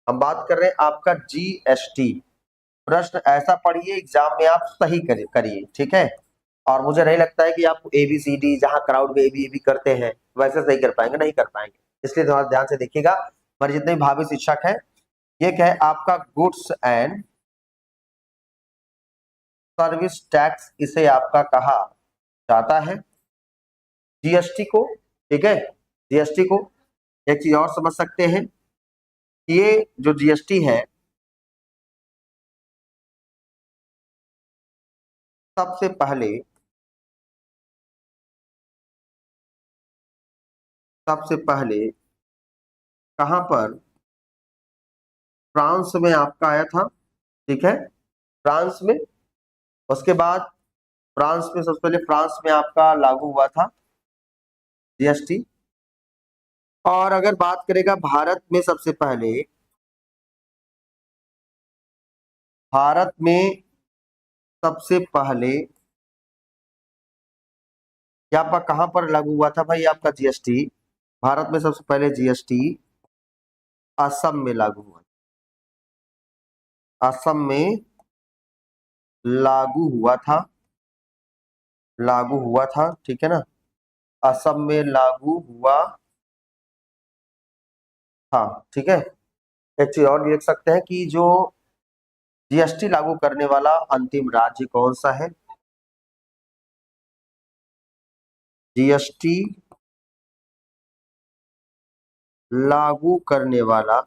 हम बात कर रहे हैं आपका जीएसटी। प्रश्न ऐसा पढ़िए एग्जाम में आप सही करिए। ठीक है, और मुझे नहीं लगता है कि आप एबीसीडी जहां क्राउड में एबी करते हैं वैसे सही कर पाएंगे, नहीं कर पाएंगे। इसलिए थोड़ा ध्यान से देखिएगा। हमारे जितने भी भावी शिक्षक हैं, ये क्या है आपका गुड्स एंड सर्विस टैक्स इसे आपका कहा जाता है, जीएसटी को। ठीक है, जीएसटी को एक चीज और समझ सकते हैं, ये जो जीएसटी है सबसे पहले कहां पर, फ्रांस में आपका आया था। ठीक है, फ्रांस में, उसके बाद फ्रांस में सबसे पहले फ्रांस में आपका लागू हुआ था जीएसटी। और अगर बात करेगा भारत में, सबसे पहले भारत में सबसे पहले क्या आपका कहां पर लागू हुआ था भाई आपका जीएसटी, भारत में सबसे पहले जीएसटी असम में लागू हुआ, असम में लागू हुआ था, लागू हुआ था। ठीक है ना, असम में लागू हुआ था। ठीक है, एक चीज और देख सकते हैं कि जो जीएसटी लागू करने वाला अंतिम राज्य कौन सा है? जीएसटी लागू करने वाला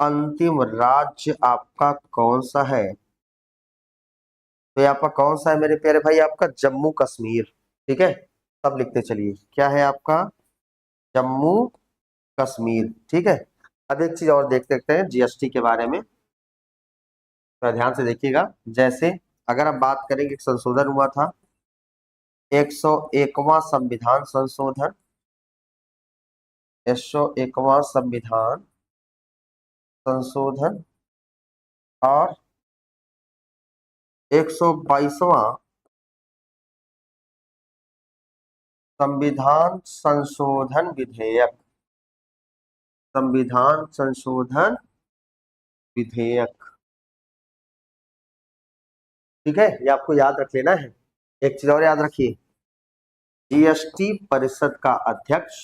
अंतिम राज्य आपका कौन सा है? तो ये आपका कौन सा है मेरे प्यारे भाई? आपका जम्मू कश्मीर। ठीक है, सब लिखते चलिए। क्या है आपका? जम्मू कश्मीर। ठीक है। अब एक चीज और देख सकते हैं जीएसटी के बारे में, थोड़ा ध्यान से देखिएगा। जैसे अगर आप बात करेंगे, एक संशोधन हुआ था 101वां संविधान संशोधन, 101वां संविधान संशोधन और 122वां संविधान संशोधन विधेयक, संविधान संशोधन विधेयक। ठीक है, ये आपको याद रख लेना है। एक चीज और याद रखिए, जीएसटी परिषद का अध्यक्ष,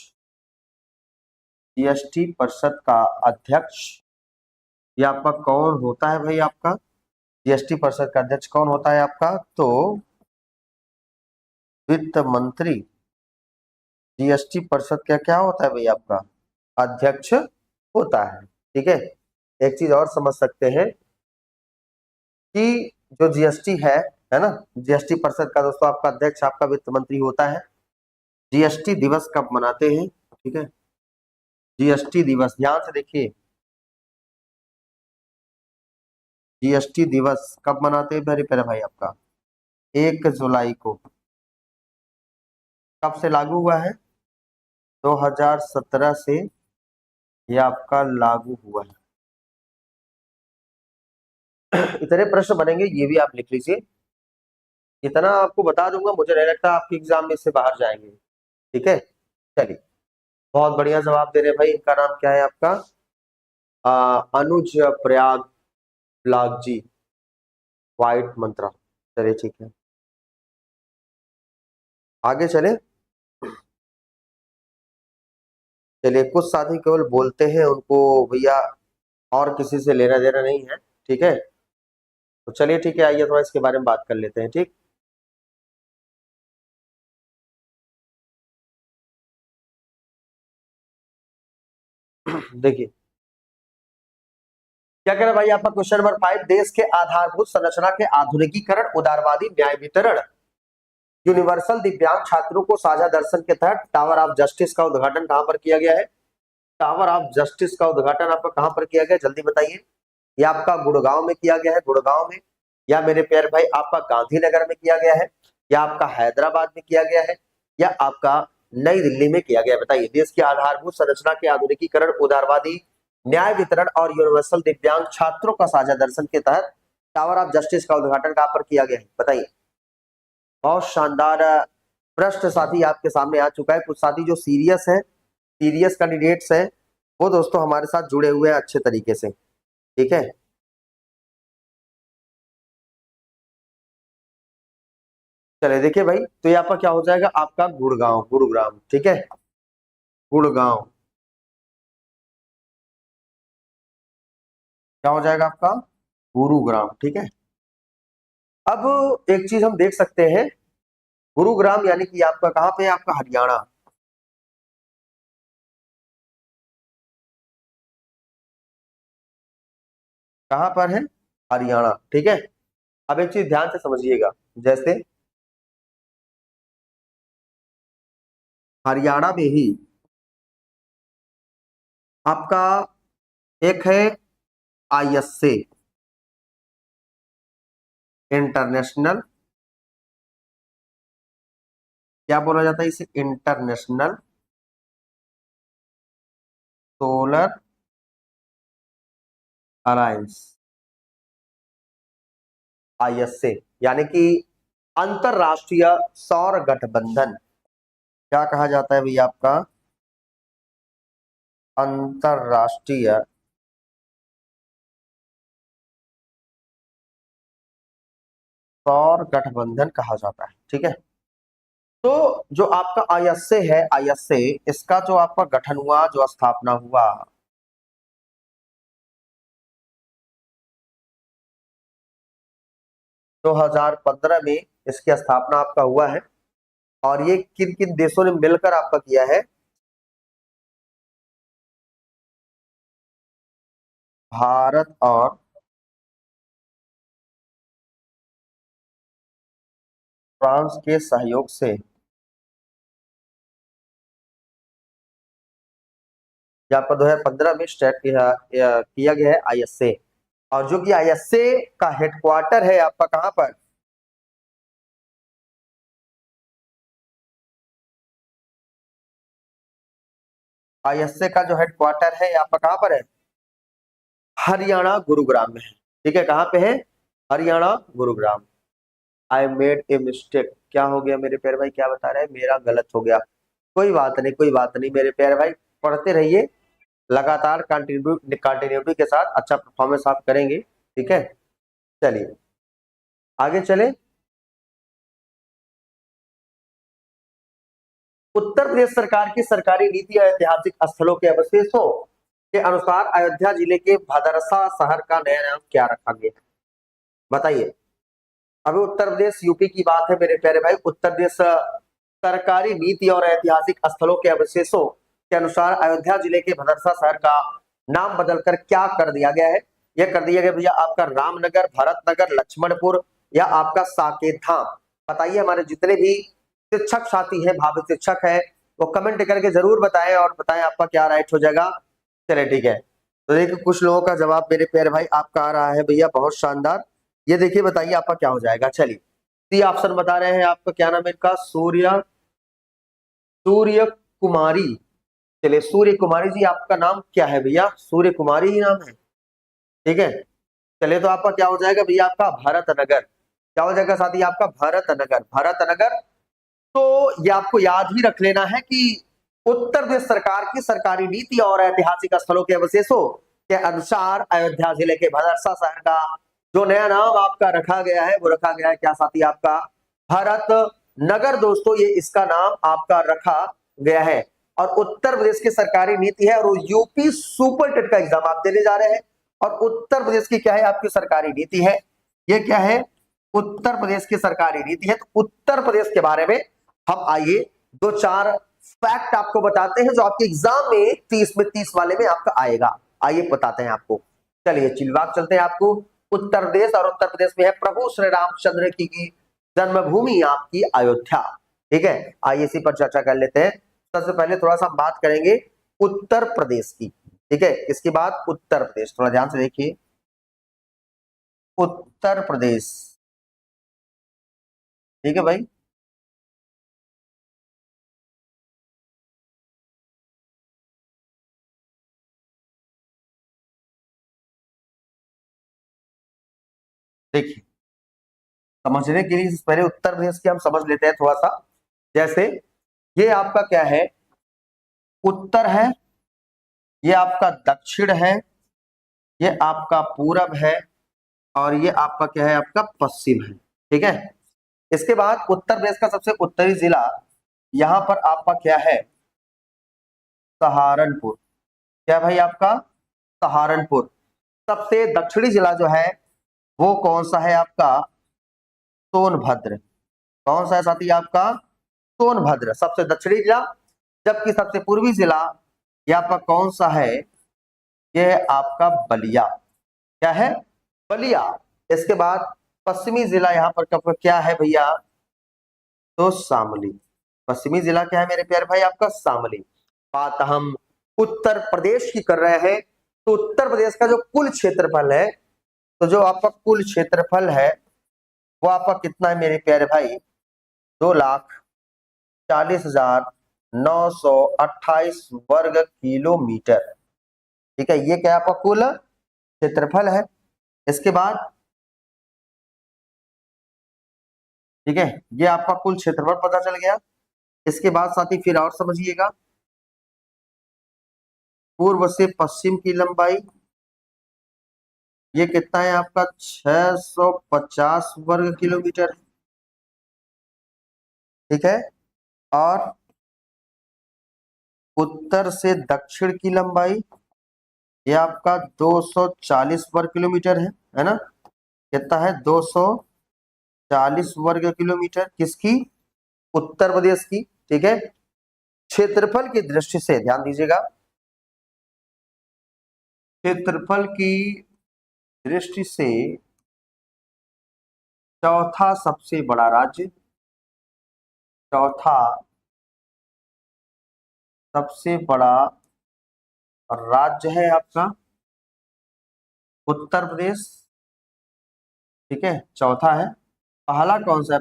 जीएसटी परिषद का अध्यक्ष ये आपका कौन होता है भाई? आपका जीएसटी परिषद का अध्यक्ष कौन होता है आपका? तो वित्त मंत्री जीएसटी परिषद का क्या होता है भाई? आपका अध्यक्ष होता है। ठीक है, एक चीज और समझ सकते हैं कि जो जीएसटी है ना, जीएसटी परिषद का दोस्तों आपका अध्यक्ष आपका वित्त मंत्री होता है। जीएसटी दिवस कब मनाते हैं? ठीक है, जीएसटी दिवस ध्यान से देखिए, जीएसटी दिवस कब मनाते हैं मेरे प्यारे भाई? आपका 1 जुलाई को। कब से लागू हुआ है? 2017 से ये आपका लागू हुआ है। इतने प्रश्न बनेंगे, ये भी आप लिख लीजिए। इतना आपको बता दूंगा, मुझे नहीं लगता आपके एग्जाम में इससे बाहर जाएंगे। ठीक है, चलिए, बहुत बढ़िया जवाब दे रहे भाई। इनका नाम क्या है आपका? अनुज प्रयाग लाग जी, वाइट मंत्रा। चलिए ठीक है, आगे चले। चलिए, कुछ साथी केवल बोलते हैं, उनको भैया और किसी से लेना देना नहीं है। ठीक है, तो चलिए ठीक है, आइए थोड़ा इसके बारे में बात कर लेते हैं। ठीक, देखिए क्या कह रहा है भाई आपका क्वेश्चन नंबर 5, देश के आधारभूत संरचना के आधुनिकीकरण, उदारवादी न्याय वितरण, यूनिवर्सल दिव्यांग छात्रों को साझा दर्शन के तहत टावर ऑफ जस्टिस का उद्घाटन कहां पर किया गया है? टावर ऑफ जस्टिस का उद्घाटन आपका कहां पर किया गया, जल्दी बताइए। ये आपका गुड़गांव में किया गया है, गुड़गांव में, या मेरे प्यारे भाई आपका गांधीनगर में किया गया है, या आपका हैदराबाद में किया गया है, या आपका नई दिल्ली में किया गया है? बताइए। देश की आधारभूत संरचना के आधुनिकीकरण, उदारवादी न्याय वितरण और यूनिवर्सल दिव्यांग छात्रों का साझा दर्शन के तहत टावर ऑफ जस्टिस का उद्घाटन कहां पर किया गया है? बताइए। बहुत शानदार प्रश्न साथी आपके सामने आ चुका है। कुछ साथी जो सीरियस है, सीरियस कैंडिडेट्स हैं, वो दोस्तों हमारे साथ जुड़े हुए हैं अच्छे तरीके से। ठीक है, चले देखिए भाई, तो ये आपका क्या हो जाएगा? आपका गुड़गांव, गुरुग्राम। ठीक है, गुड़गांव क्या हो जाएगा आपका? गुरुग्राम। ठीक है, अब एक चीज हम देख सकते हैं, गुरुग्राम यानी कि आपका कहां पे है? आपका हरियाणा। कहां पर है? हरियाणा। ठीक है, अब एक चीज ध्यान से समझिएगा, जैसे हरियाणा में ही आपका एक है आईएसए, इंटरनेशनल, क्या बोला जाता है इसे? इंटरनेशनल सोलर अलायंस, आईएसए, यानी कि अंतरराष्ट्रीय सौर गठबंधन। क्या कहा जाता है भैया आपका? अंतरराष्ट्रीय सौर गठबंधन कहा जाता है। ठीक है, तो जो आपका आईएसए है, आईएसए इसका जो आपका गठन हुआ, जो स्थापना हुआ, 2015 में इसकी स्थापना आपका हुआ है। और ये किन किन देशों ने मिलकर आपका किया है? भारत और फ्रांस के सहयोग से ये आपका 2015 में स्टार्ट किया गया है आईएसए। और जो कि आईएसए का हेडक्वार्टर है आपका कहां पर? आईएसए का जो हेडक्वार्टर है आपका कहां पर है? हरियाणा गुरुग्राम में है। ठीक है, कहां पे है? Haryana Gurugram. I made a mistake. क्या हो गया मेरे प्यारे भाई? क्या बता रहे हैं? मेरा गलत हो गया। कोई बात नहीं, कोई बात नहीं मेरे प्यारे भाई, पढ़ते रहिए लगातार, कंटिन्यूटी के साथ अच्छा परफॉर्मेंस आप करेंगे। ठीक है, चलिए आगे चले। उत्तर प्रदेश सरकार की सरकारी नीति और ऐतिहासिक स्थलों के अवशेषों के अनुसार अयोध्या जिले के भदरसा शहर का नया नाम क्या रखा गया? बताइए। अभी उत्तर प्रदेश यूपी की बात है मेरे प्यारे भाई। उत्तर प्रदेश सरकारी नीति और ऐतिहासिक स्थलों के अवशेषों के अनुसार अयोध्या जिले के भदरसा शहर का नाम बदलकर क्या कर दिया गया है? यह कर दिया गया भैया आपका रामनगर, भरतनगर, लक्ष्मणपुर या आपका साकेत धाम। बताइए, हमारे जितने भी शिक्षक साथी हैं, भावी शिक्षक है, वो कमेंट करके जरूर बताएं और बताएं आपका क्या राइट हो जाएगा। चलिए ठीक है, तो देखिए कुछ लोगों का जवाब मेरे प्यारे भाई आपका आ रहा है भैया, बहुत शानदार। ये देखिए, बताइए आपका क्या हो जाएगा। चलिए सी ऑप्शन बता रहे हैं आपका, क्या नाम है इनका? सूर्य कुमारी। चलिए सूर्य कुमारी जी आपका नाम क्या है भैया? सूर्य कुमारी ही नाम है। ठीक है, चलिए तो आपका क्या हो जाएगा भैया? आपका भरतनगर। क्या हो जाएगा साथी? आपका भरतनगर। भरतनगर। तो ये आपको याद ही रख लेना है कि उत्तर प्रदेश सरकार की सरकारी नीति और ऐतिहासिक स्थलों के अवशेषों के अनुसार अयोध्या जिले के भदरसा शहर का जो नया नाम आपका रखा गया है, वो रखा गया है क्या साथी? आपका भरत नगर। दोस्तों ये इसका नाम आपका रखा गया है। और उत्तर प्रदेश की सरकारी नीति है, और यूपी सुपर टेट का एग्जाम आप देने जा रहे हैं, और उत्तर प्रदेश की क्या है आपकी सरकारी नीति है? ये क्या है? उत्तर प्रदेश की सरकारी नीति है। तो उत्तर प्रदेश के बारे में हम आइए दो चार फैक्ट आपको बताते हैं, जो आपके एग्जाम में 30 में 30 वाले में आपका आएगा। आइए बताते हैं आपको। चलिए चिलवाग चलते हैं आपको। उत्तर प्रदेश, और उत्तर प्रदेश में है प्रभु श्री रामचंद्र की जन्मभूमि आपकी अयोध्या। ठीक है, आइए इसी पर चर्चा कर लेते हैं। सबसे पहले थोड़ा सा बात करेंगे उत्तर प्रदेश की। ठीक है, इसके बाद उत्तर प्रदेश, थोड़ा ध्यान से देखिए। उत्तर प्रदेश, ठीक है भाई। देखिए, समझने के लिए पहले उत्तर प्रदेश की हम समझ लेते हैं थोड़ा सा। जैसे ये आपका क्या है? उत्तर है, ये आपका दक्षिण है, ये आपका पूरब है, और ये आपका क्या है? आपका पश्चिम है। ठीक है, इसके बाद उत्तर प्रदेश का सबसे उत्तरी जिला यहां पर आपका क्या है? सहारनपुर। क्या भाई? आपका सहारनपुर। सबसे दक्षिणी जिला जो है वो कौन सा है? आपका सोनभद्र। कौन सा है साथी? आपका सोनभद्र सबसे दक्षिणी जिला। जबकि सबसे पूर्वी जिला यहाँ पर कौन सा है? ये है आपका बलिया। क्या है? बलिया। इसके बाद पश्चिमी जिला यहाँ पर क्या है भैया? तो शामली। पश्चिमी जिला क्या है मेरे प्यारे भाई? आपका शामली। बात हम उत्तर प्रदेश की कर रहे हैं, तो उत्तर प्रदेश का जो कुल क्षेत्रफल है, तो जो आपका कुल क्षेत्रफल है वो आपका कितना है मेरे प्यारे भाई? 2,40,928 वर्ग किलोमीटर। ठीक है, ये क्या आपका कुल क्षेत्रफल है। इसके बाद ठीक है, ये आपका कुल क्षेत्रफल पता चल गया। इसके बाद साथी फिर और समझिएगा, पूर्व से पश्चिम की लंबाई ये कितना है आपका? 650 वर्ग किलोमीटर। ठीक है, और उत्तर से दक्षिण की लंबाई ये आपका 240 वर्ग किलोमीटर है ना? कितना है? 240 40 वर्ग किलोमीटर, किसकी? उत्तर प्रदेश की। ठीक है, क्षेत्रफल की दृष्टि से ध्यान दीजिएगा, क्षेत्रफल की दृष्टि से चौथा सबसे बड़ा राज्य, चौथा सबसे बड़ा राज्य है आपका उत्तर प्रदेश। ठीक है, चौथा है। पहला कौन सा है?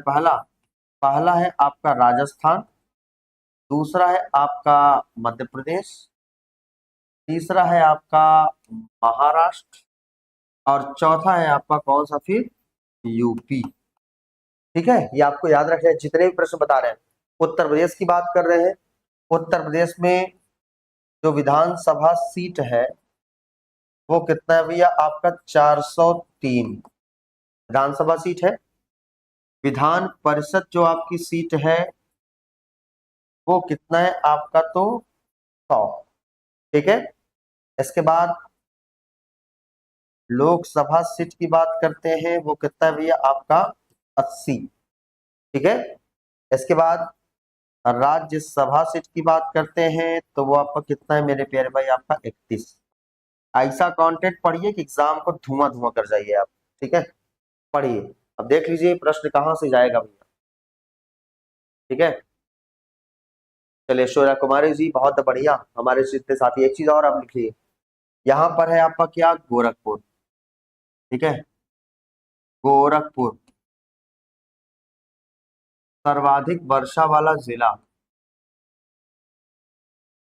पहला है आपका राजस्थान, दूसरा है आपका मध्य प्रदेश, तीसरा है आपका महाराष्ट्र, और चौथा है आपका कौन सा फिर? यूपी। ठीक है, ये आपको याद रखना है। जितने भी प्रश्न बता रहे हैं उत्तर प्रदेश की बात कर रहे हैं। उत्तर प्रदेश में जो विधानसभा सीट है वो कितना है भैया? आपका 403 विधानसभा सीट है। विधान परिषद जो आपकी सीट है वो कितना है आपका? तो 100। ठीक है, इसके बाद लोकसभा सीट की बात करते हैं, वो कितना है भैया? आपका 80। ठीक है, इसके बाद राज्यसभा सीट की बात करते हैं तो वो आपका कितना है मेरे प्यारे भाई? आपका 31। ऐसा कंटेंट पढ़िए कि एग्जाम को धुआं धुआं कर जाइए आप। ठीक है, पढ़िए। अब देख लीजिए प्रश्न कहां से जाएगा भैया। ठीक है, चलिए ऐश्वर्या कुमारी जी, बहुत बढ़िया हमारे जितने साथी। एक चीज और आप लिखिए, यहाँ पर है आपका क्या? गोरखपुर। ठीक है, गोरखपुर सर्वाधिक वर्षा वाला जिला,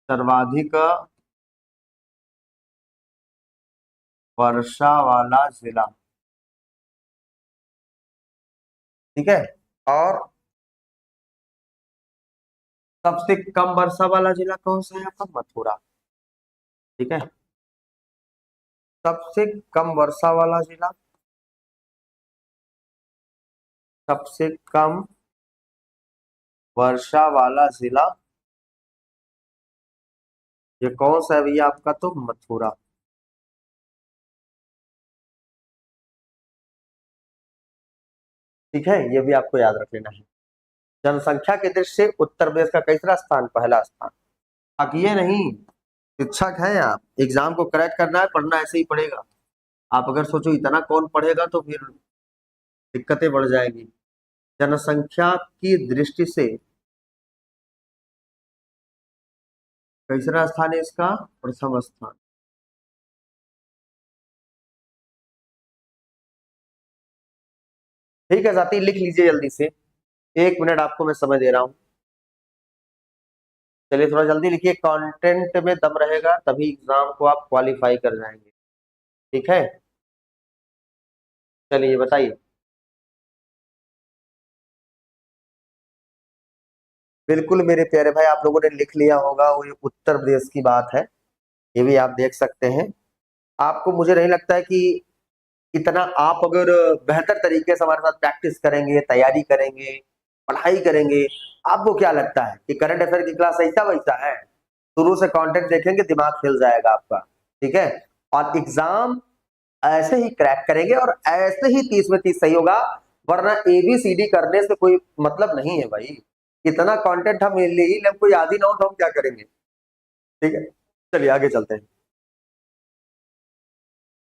सर्वाधिक वर्षा वाला जिला। ठीक है, और सबसे कम वर्षा वाला जिला कौन सा है आपका? मथुरा। ठीक है, सबसे कम वर्षा वाला जिला, सबसे कम वर्षा वाला जिला ये कौन सा है भैया? आपका तो मथुरा। ठीक है, ये भी आपको याद रख लेना है। जनसंख्या के दृष्टि से उत्तर प्रदेश का कैसा स्थान? पहला स्थान। बाकी ये नहीं, शिक्षक है आप, एग्जाम को करेक्ट करना है, पढ़ना ऐसे ही पड़ेगा। आप अगर सोचो इतना कौन पढ़ेगा तो फिर दिक्कतें बढ़ जाएगी। जनसंख्या की दृष्टि से कैसा स्थान है इसका? प्रथम स्थान। ठीक है साथी, लिख लीजिए जल्दी से, 1 मिनट आपको मैं समय दे रहा हूं। चलिए थोड़ा जल्दी लिखिए, कंटेंट में दम रहेगा तभी एग्जाम को आप क्वालिफाई कर जाएंगे। ठीक है, चलिए बताइए। बिल्कुल मेरे प्यारे भाई, आप लोगों ने लिख लिया होगा, वो ये उत्तर प्रदेश की बात है। ये भी आप देख सकते हैं। आपको, मुझे नहीं लगता है कि इतना आप अगर बेहतर तरीके से हमारे साथ प्रैक्टिस करेंगे, तैयारी करेंगे, पढ़ाई करेंगे, आपको क्या लगता है कि करंट अफेयर की क्लास ऐसा वैसा है? शुरू से कंटेंट देखेंगे, दिमाग हिल जाएगा आपका। ठीक है, और एग्जाम ऐसे ही क्रैक करेंगे और ऐसे ही 30 में 30 सही होगा, वरना ABCD करने से कोई मतलब नहीं है भाई। इतना कंटेंट हम ले ही हमको याद ही ना हो तो हम क्या करेंगे? ठीक है, चलिए आगे चलते हैं।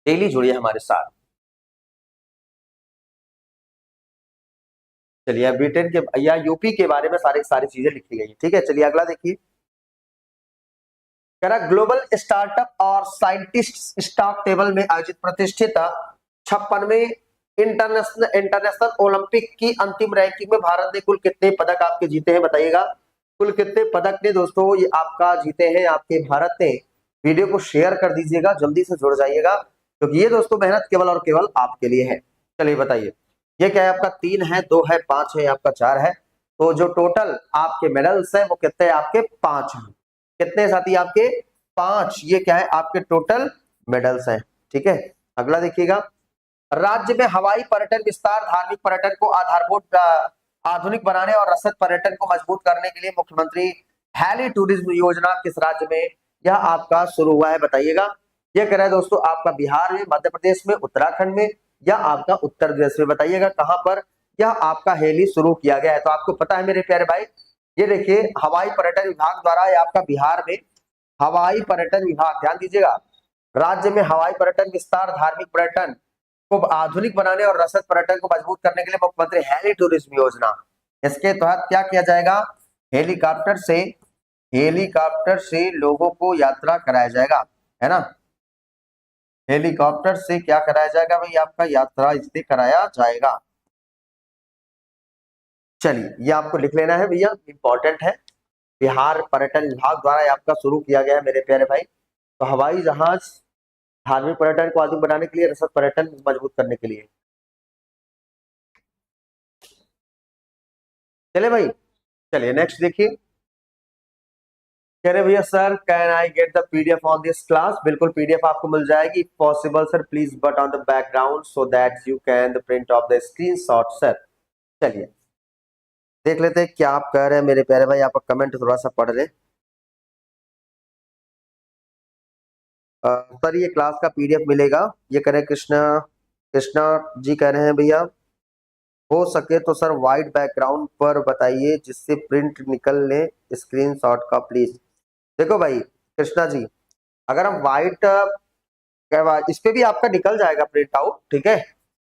डेली जुड़िए हमारे साथ। चलिए ब्रिटेन के या यूपी के बारे में सारी चीजें लिखी गई है। ठीक है, चलिए अगला देखिए। ग्लोबल स्टार्टअप और साइंटिस्ट स्टॉक टेबल में आयोजित प्रतिष्ठित 56वें इंटरनेशनल ओलंपिक की अंतिम रैंकिंग में भारत ने कुल कितने पदक आपके जीते हैं? बताइएगा, कुल कितने पदक ने दोस्तों ये आपका जीते हैं आपके भारत ने? वीडियो को शेयर कर दीजिएगा, जल्दी से जुड़ जाइएगा, क्योंकि ये दोस्तों मेहनत केवल और केवल आपके लिए है। चलिए बताइए, ये क्या है आपका? 3 है, 2 है, 5 है, आपका 4 है। तो जो टोटल आपके मेडल्स हैं वो कितने हैं आपके? 5 हैं। कितने साथी आपके? 5। ये क्या है आपके टोटल मेडल्स हैं। ठीक है, अगला देखिएगा। राज्य में हवाई पर्यटन विस्तार, धार्मिक पर्यटन को आधारभूत आधुनिक बनाने और रसद पर्यटन को मजबूत करने के लिए मुख्यमंत्री हेली टूरिज्म योजना किस राज्य में यह आपका शुरू हुआ है? बताइएगा। ये कह रहा है दोस्तों आपका बिहार में, मध्य प्रदेश में, उत्तराखंड में या आपका उत्तर प्रदेश में? बताइएगा कहां पर यह आपका हेली शुरू किया गया है। तो आपको पता है मेरे प्यारे भाई, ये देखिए हवाई पर्यटन विभाग द्वारा ये आपका बिहार में हवाई पर्यटन विभाग, ध्यान दीजिएगा, राज्य में हवाई पर्यटन विस्तार, धार्मिक पर्यटन को आधुनिक बनाने और रसद पर्यटन को मजबूत करने के लिए मुख्यमंत्री हेली टूरिज्म योजना, इसके तहत क्या किया जाएगा, हेलीकॉप्टर से लोगों को यात्रा कराया जाएगा, है ना। हेलीकॉप्टर से क्या कराया जाएगा भाई, आपका यात्रा इससे कराया जाएगा। चलिए ये आपको लिख लेना है भैया, इंपॉर्टेंट है। बिहार पर्यटन विभाग द्वारा ये आपका शुरू किया गया है मेरे प्यारे भाई। तो हवाई जहाज धार्मिक पर्यटन को आधुनिक बनाने के लिए, रसद पर्यटन मजबूत करने के लिए। चले भाई, चलिए नेक्स्ट देखिए। कह रहे भैया sir can I get the PDF on this class, बिल्कुल पीडीएफ आपको मिल जाएगी। Possible sir please but on the background so that you can the print of the screenshot sir. चलिए देख लेते हैं क्या आप कह रहे हैं मेरे प्यारे भाई, आप कमेंट थोड़ा सा पढ़ ले। सर ये क्लास का पीडीएफ मिलेगा, ये कह रहे कृष्णा कृष्णा जी कह रहे हैं भैया हो सके तो सर वाइट बैकग्राउंड पर बताइए जिससे प्रिंट निकल ले स्क्रीनशॉट का प्लीज। देखो भाई कृष्णा जी, अगर हम व्हाइट इस पे भी आपका निकल जाएगा प्रिंट आउट, ठीक है।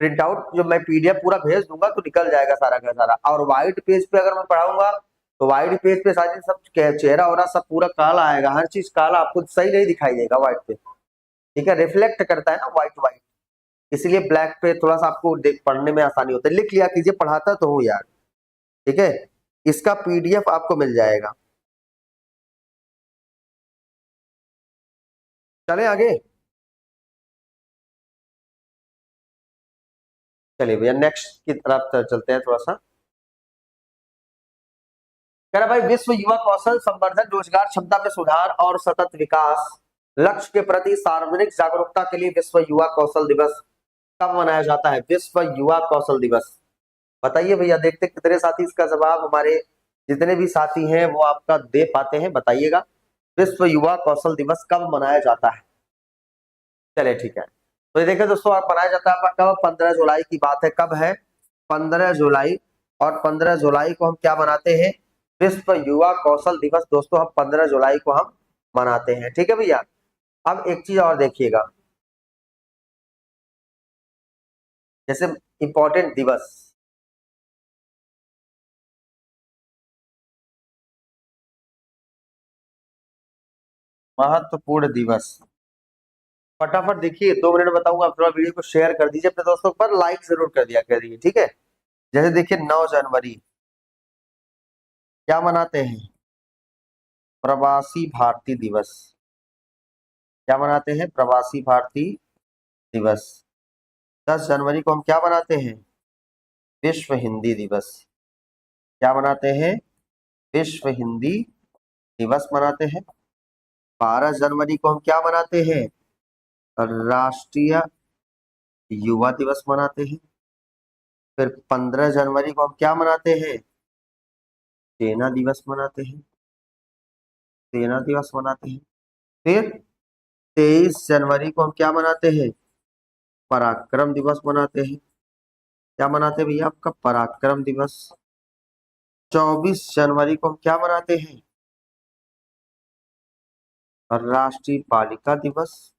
प्रिंट आउट जो मैं पीडीएफ पूरा भेज दूंगा तो निकल जाएगा सारा का सारा। और व्हाइट पेज पे अगर मैं पढ़ाऊंगा तो व्हाइट पेज पे सारी सब चेहरा वरा सब पूरा काला आएगा, हर चीज काला, आपको सही नहीं दिखाई देगा व्हाइट पे, ठीक है। रिफ्लेक्ट करता है ना व्हाइट व्हाइट, इसलिए ब्लैक पे थोड़ा सा आपको पढ़ने में आसानी होता है। लिख लिया कीजिए, पढ़ाता तो हूँ यार, ठीक है। इसका पीडीएफ आपको मिल जाएगा। चले आगे, चलिए भैया नेक्स्ट की तरफ चलते हैं थोड़ा सा। कह रहा भाई विश्व युवा कौशल संवर्धन, रोजगार क्षमता में सुधार और सतत विकास लक्ष्य के प्रति सार्वजनिक जागरूकता के लिए विश्व युवा कौशल दिवस कब मनाया जाता है। विश्व युवा कौशल दिवस बताइए भैया, देखते कितने साथी इसका जवाब, हमारे जितने भी साथी हैं वो आपका दे पाते हैं, बताइएगा विश्व युवा कौशल दिवस कब मनाया जाता है। चले ठीक है, तो ये देखिए दोस्तों, आप मनाया जाता है आपका कब, 15 जुलाई की बात है। कब है, 15 जुलाई। और 15 जुलाई को हम क्या मनाते हैं, विश्व युवा कौशल दिवस दोस्तों, हम 15 जुलाई को हम मनाते हैं, ठीक है भैया। अब एक चीज और देखिएगा, जैसे इंपॉर्टेंट दिवस, महत्वपूर्ण दिवस, फटाफट देखिए 2 मिनट बताऊंगा, आप थोड़ा वीडियो को शेयर कर दीजिए अपने दोस्तों पर, लाइक जरूर कर दिया करिए, ठीक है। जैसे देखिए 9 जनवरी क्या मनाते हैं, प्रवासी भारतीय दिवस, क्या मनाते हैं, प्रवासी भारतीय दिवस। 10 जनवरी को हम क्या मनाते हैं, विश्व हिंदी दिवस, क्या मनाते हैं, विश्व हिंदी दिवस मनाते हैं। 12 जनवरी को हम क्या मनाते हैं, राष्ट्रीय युवा दिवस मनाते हैं। फिर 15 जनवरी को हम क्या मनाते हैं, सेना दिवस मनाते हैं, सेना दिवस मनाते हैं। फिर 23 जनवरी को हम क्या मनाते हैं, पराक्रम दिवस मनाते हैं। क्या मनाते हैं भैया, आपका पराक्रम दिवस। 24 जनवरी को हम क्या मनाते हैं, राष्ट्रीय बालिका दिवस।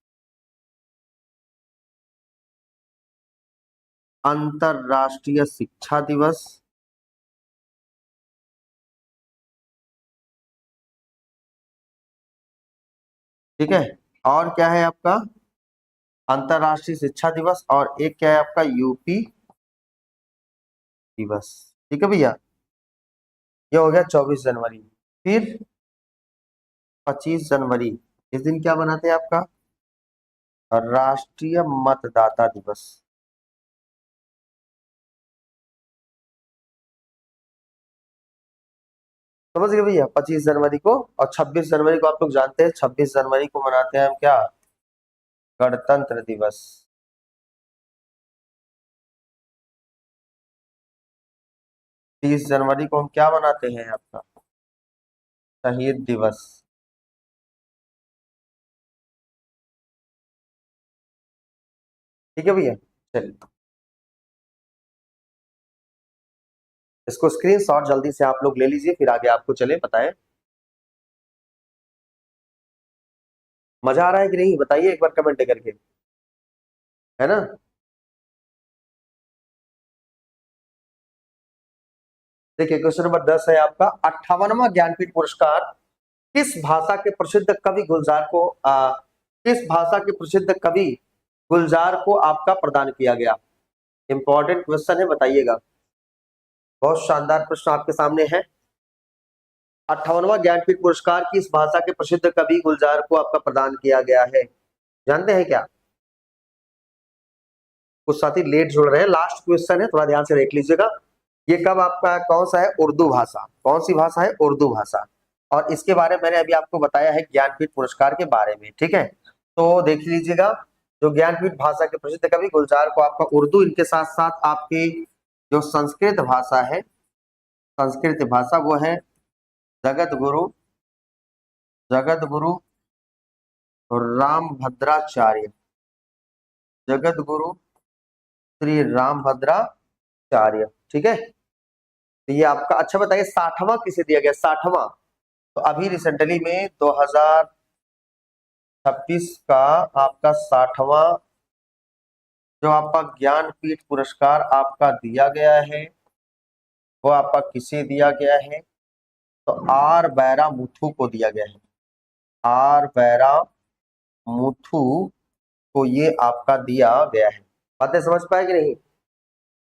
अंतरराष्ट्रीय शिक्षा दिवस। ठीक है, और क्या है आपका, अंतरराष्ट्रीय शिक्षा दिवस, और एक क्या है आपका, यूपी दिवस, ठीक है भैया। ये हो गया 24 जनवरी। फिर 25 जनवरी, इस दिन क्या मनाते हैं आपका, राष्ट्रीय मतदाता दिवस। समझ गए भैया, 25 जनवरी को। और 26 जनवरी को आप लोग जानते हैं, 26 जनवरी को मनाते हैं हम क्या, गणतंत्र दिवस। 30 जनवरी को हम क्या मनाते हैं आपका, शहीद दिवस। ठीक है भैया, चलिए इसको स्क्रीनशॉट जल्दी से आप लोग ले लीजिए, फिर आगे आपको चले बताएं। मजा आ रहा है कि नहीं बताइए एक बार कमेंट करके, है ना। देखिए क्वेश्चन नंबर 10 है आपका, 58वां ज्ञानपीठ पुरस्कार किस भाषा के प्रसिद्ध कवि गुलजार को किस भाषा के प्रसिद्ध कवि गुलजार को आपका प्रदान किया गया। इंपॉर्टेंट क्वेश्चन है, बताइएगा। बहुत शानदार प्रश्न आपके सामने है। 58वां ज्ञानपीठ पुरस्कार किस भाषा के प्रसिद्ध कवि गुलजार को आपका प्रदान किया गया है, जानते हैं क्या। कुछ साथी लेट जुड़ रहे हैं, लास्ट क्वेश्चन है, थोड़ा ध्यान से देख लीजिएगा। ये कब आपका कौन सा है, उर्दू भाषा, कौन सी भाषा है, उर्दू भाषा। और इसके बारे में मैंने अभी आपको बताया है ज्ञानपीठ पुरस्कार के बारे में, ठीक है। तो देख लीजिएगा, जो ज्ञानपीठ भाषा के प्रसिद्ध कवि गुलजार को आपका उर्दू, इनके साथ साथ आपकी जो संस्कृत भाषा है, संस्कृत भाषा वो है जगत गुरु रामभद्राचार्य, जगत गुरु श्री रामभद्राचार्य, ठीक है। तो ये आपका, अच्छा बताइए 60वां किसे दिया गया, 60वां। तो अभी रिसेंटली में 2026 का आपका 60वां जो आपका ज्ञानपीठ पुरस्कार आपका दिया गया है, वो आपका किसे दिया गया है, तो आर बैरा मुथु को दिया गया है। आर बैरा मुथु को ये आपका दिया गया है। बातें समझ पाए कि नहीं।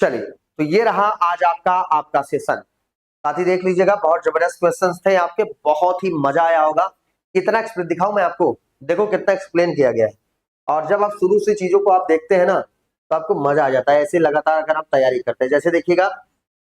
चलिए, तो ये रहा आज आपका सेशन। साथ ही देख लीजिएगा, बहुत जबरदस्त क्वेश्चंस थे आपके, बहुत ही मजा आया होगा। कितना एक्सप्लेन दिखाऊं मैं आपको, देखो कितना एक्सप्लेन किया गया है। और जब आप शुरू से चीजों को आप देखते हैं ना, तो आपको मजा आ जाता है। ऐसे लगातार अगर आप तैयारी करते हैं, जैसे देखिएगा,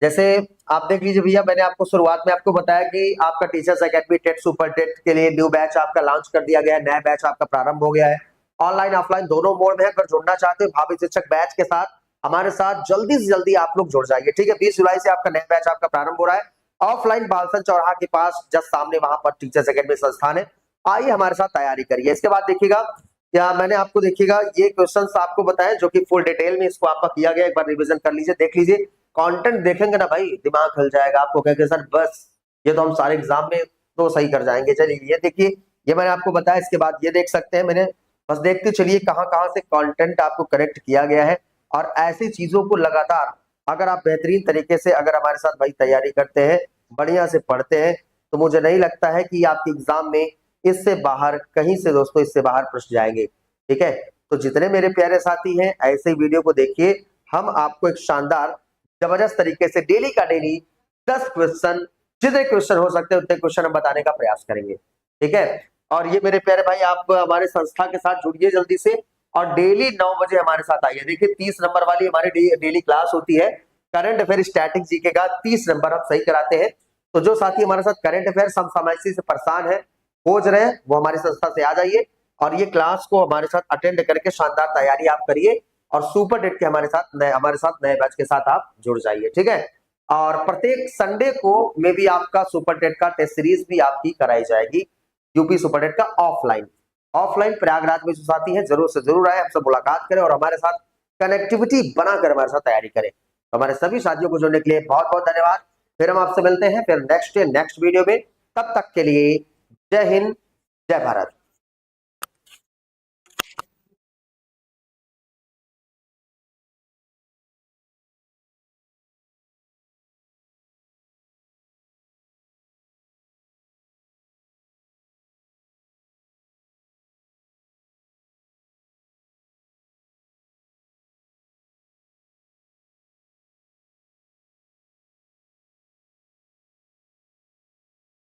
जैसे आप देख लीजिए भैया, मैंने आपको शुरुआत में आपको बताया कि आपका teachers academy TET super TET के लिए न्यू बैच आपका लॉन्च कर दिया गया है, नया बैच आपका प्रारंभ हो गया है। ऑनलाइन ऑफलाइन दोनों मोड में, अगर जुड़ना चाहते हो भावी शिक्षक बैच के साथ, हमारे साथ जल्दी से जल्दी आप लोग जुड़ जाइए, ठीक है। 20 जुलाई से आपका नया बैच आपका प्रारंभ हो रहा है। ऑफलाइन बालसन चौराहा के पास जस्ट सामने वहां पर टीचर्स एकेडमी संस्थान है, आइए हमारे साथ तैयारी करिए। इसके बाद देखिएगा, या मैंने आपको देखिएगा ये क्वेश्चंस आपको बताए जो कि फुल डिटेल में इसको आपका किया गया, एक बार रिवीजन कर लीजिए, देख लीजिए। कंटेंट देखेंगे ना भाई, दिमाग हिल जाएगा, आपको कहेंगे सर बस ये तो हम सारे एग्जाम में तो सही कर जाएंगे। चलिए ये देखिए, ये मैंने आपको बताया। इसके बाद ये देख सकते हैं, मैंने बस देखते चलिए कहाँ कहाँ से कंटेंट आपको करेक्ट किया गया है। और ऐसी चीजों को लगातार अगर आप बेहतरीन तरीके से अगर हमारे साथ भाई तैयारी करते हैं, बढ़िया से पढ़ते हैं, तो मुझे नहीं लगता है कि आपके एग्जाम में इससे बाहर कहीं से दोस्तों इससे बाहर प्रश्न जाएंगे, ठीक है। तो जितने मेरे प्यारे साथी हैं, ऐसे ही वीडियो को देखिए। हम आपको एक शानदार जबरदस्त तरीके से डेली का डेली 10 क्वेश्चन, जितने क्वेश्चन हो सकते हैं उतने क्वेश्चन हम बताने का प्रयास करेंगे, ठीक है। और ये मेरे प्यारे भाई, आप हमारे संस्था के साथ जुड़िए जल्दी से, और डेली 9 बजे हमारे साथ आइए। देखिए 30 नंबर वाली हमारी डेली क्लास होती है, करंट अफेयर स्टैटिक जीके का 30 नंबर हम सही कराते हैं। तो जो साथी हमारे साथ करंट अफेयर समसामयिक से परेशान है, खोज रहे हैं, वो हमारी संस्था से आ जाइए और ये क्लास को हमारे साथ अटेंड करके शानदार तैयारी आप करिए, और सुपर डेट के हमारे साथ नए बैच के साथ आप जुड़ जाइए, ठीक है। और प्रत्येक संडे को में भी आपका सुपर डेट का टेस्ट सीरीज भी आपकी कराई जाएगी, यूपी सुपर डेट का ऑफलाइन प्रयागराज में जो साथी है जरूर से जरूर आए, हमसे मुलाकात करें और हमारे साथ कनेक्टिविटी बनाकर हमारे साथ तैयारी करें। हमारे सभी साथियों को जुड़ने के लिए बहुत बहुत धन्यवाद। फिर हम आपसे मिलते हैं फिर नेक्स्ट वीडियो में। तब तक के लिए जय हिंद, जय भारत।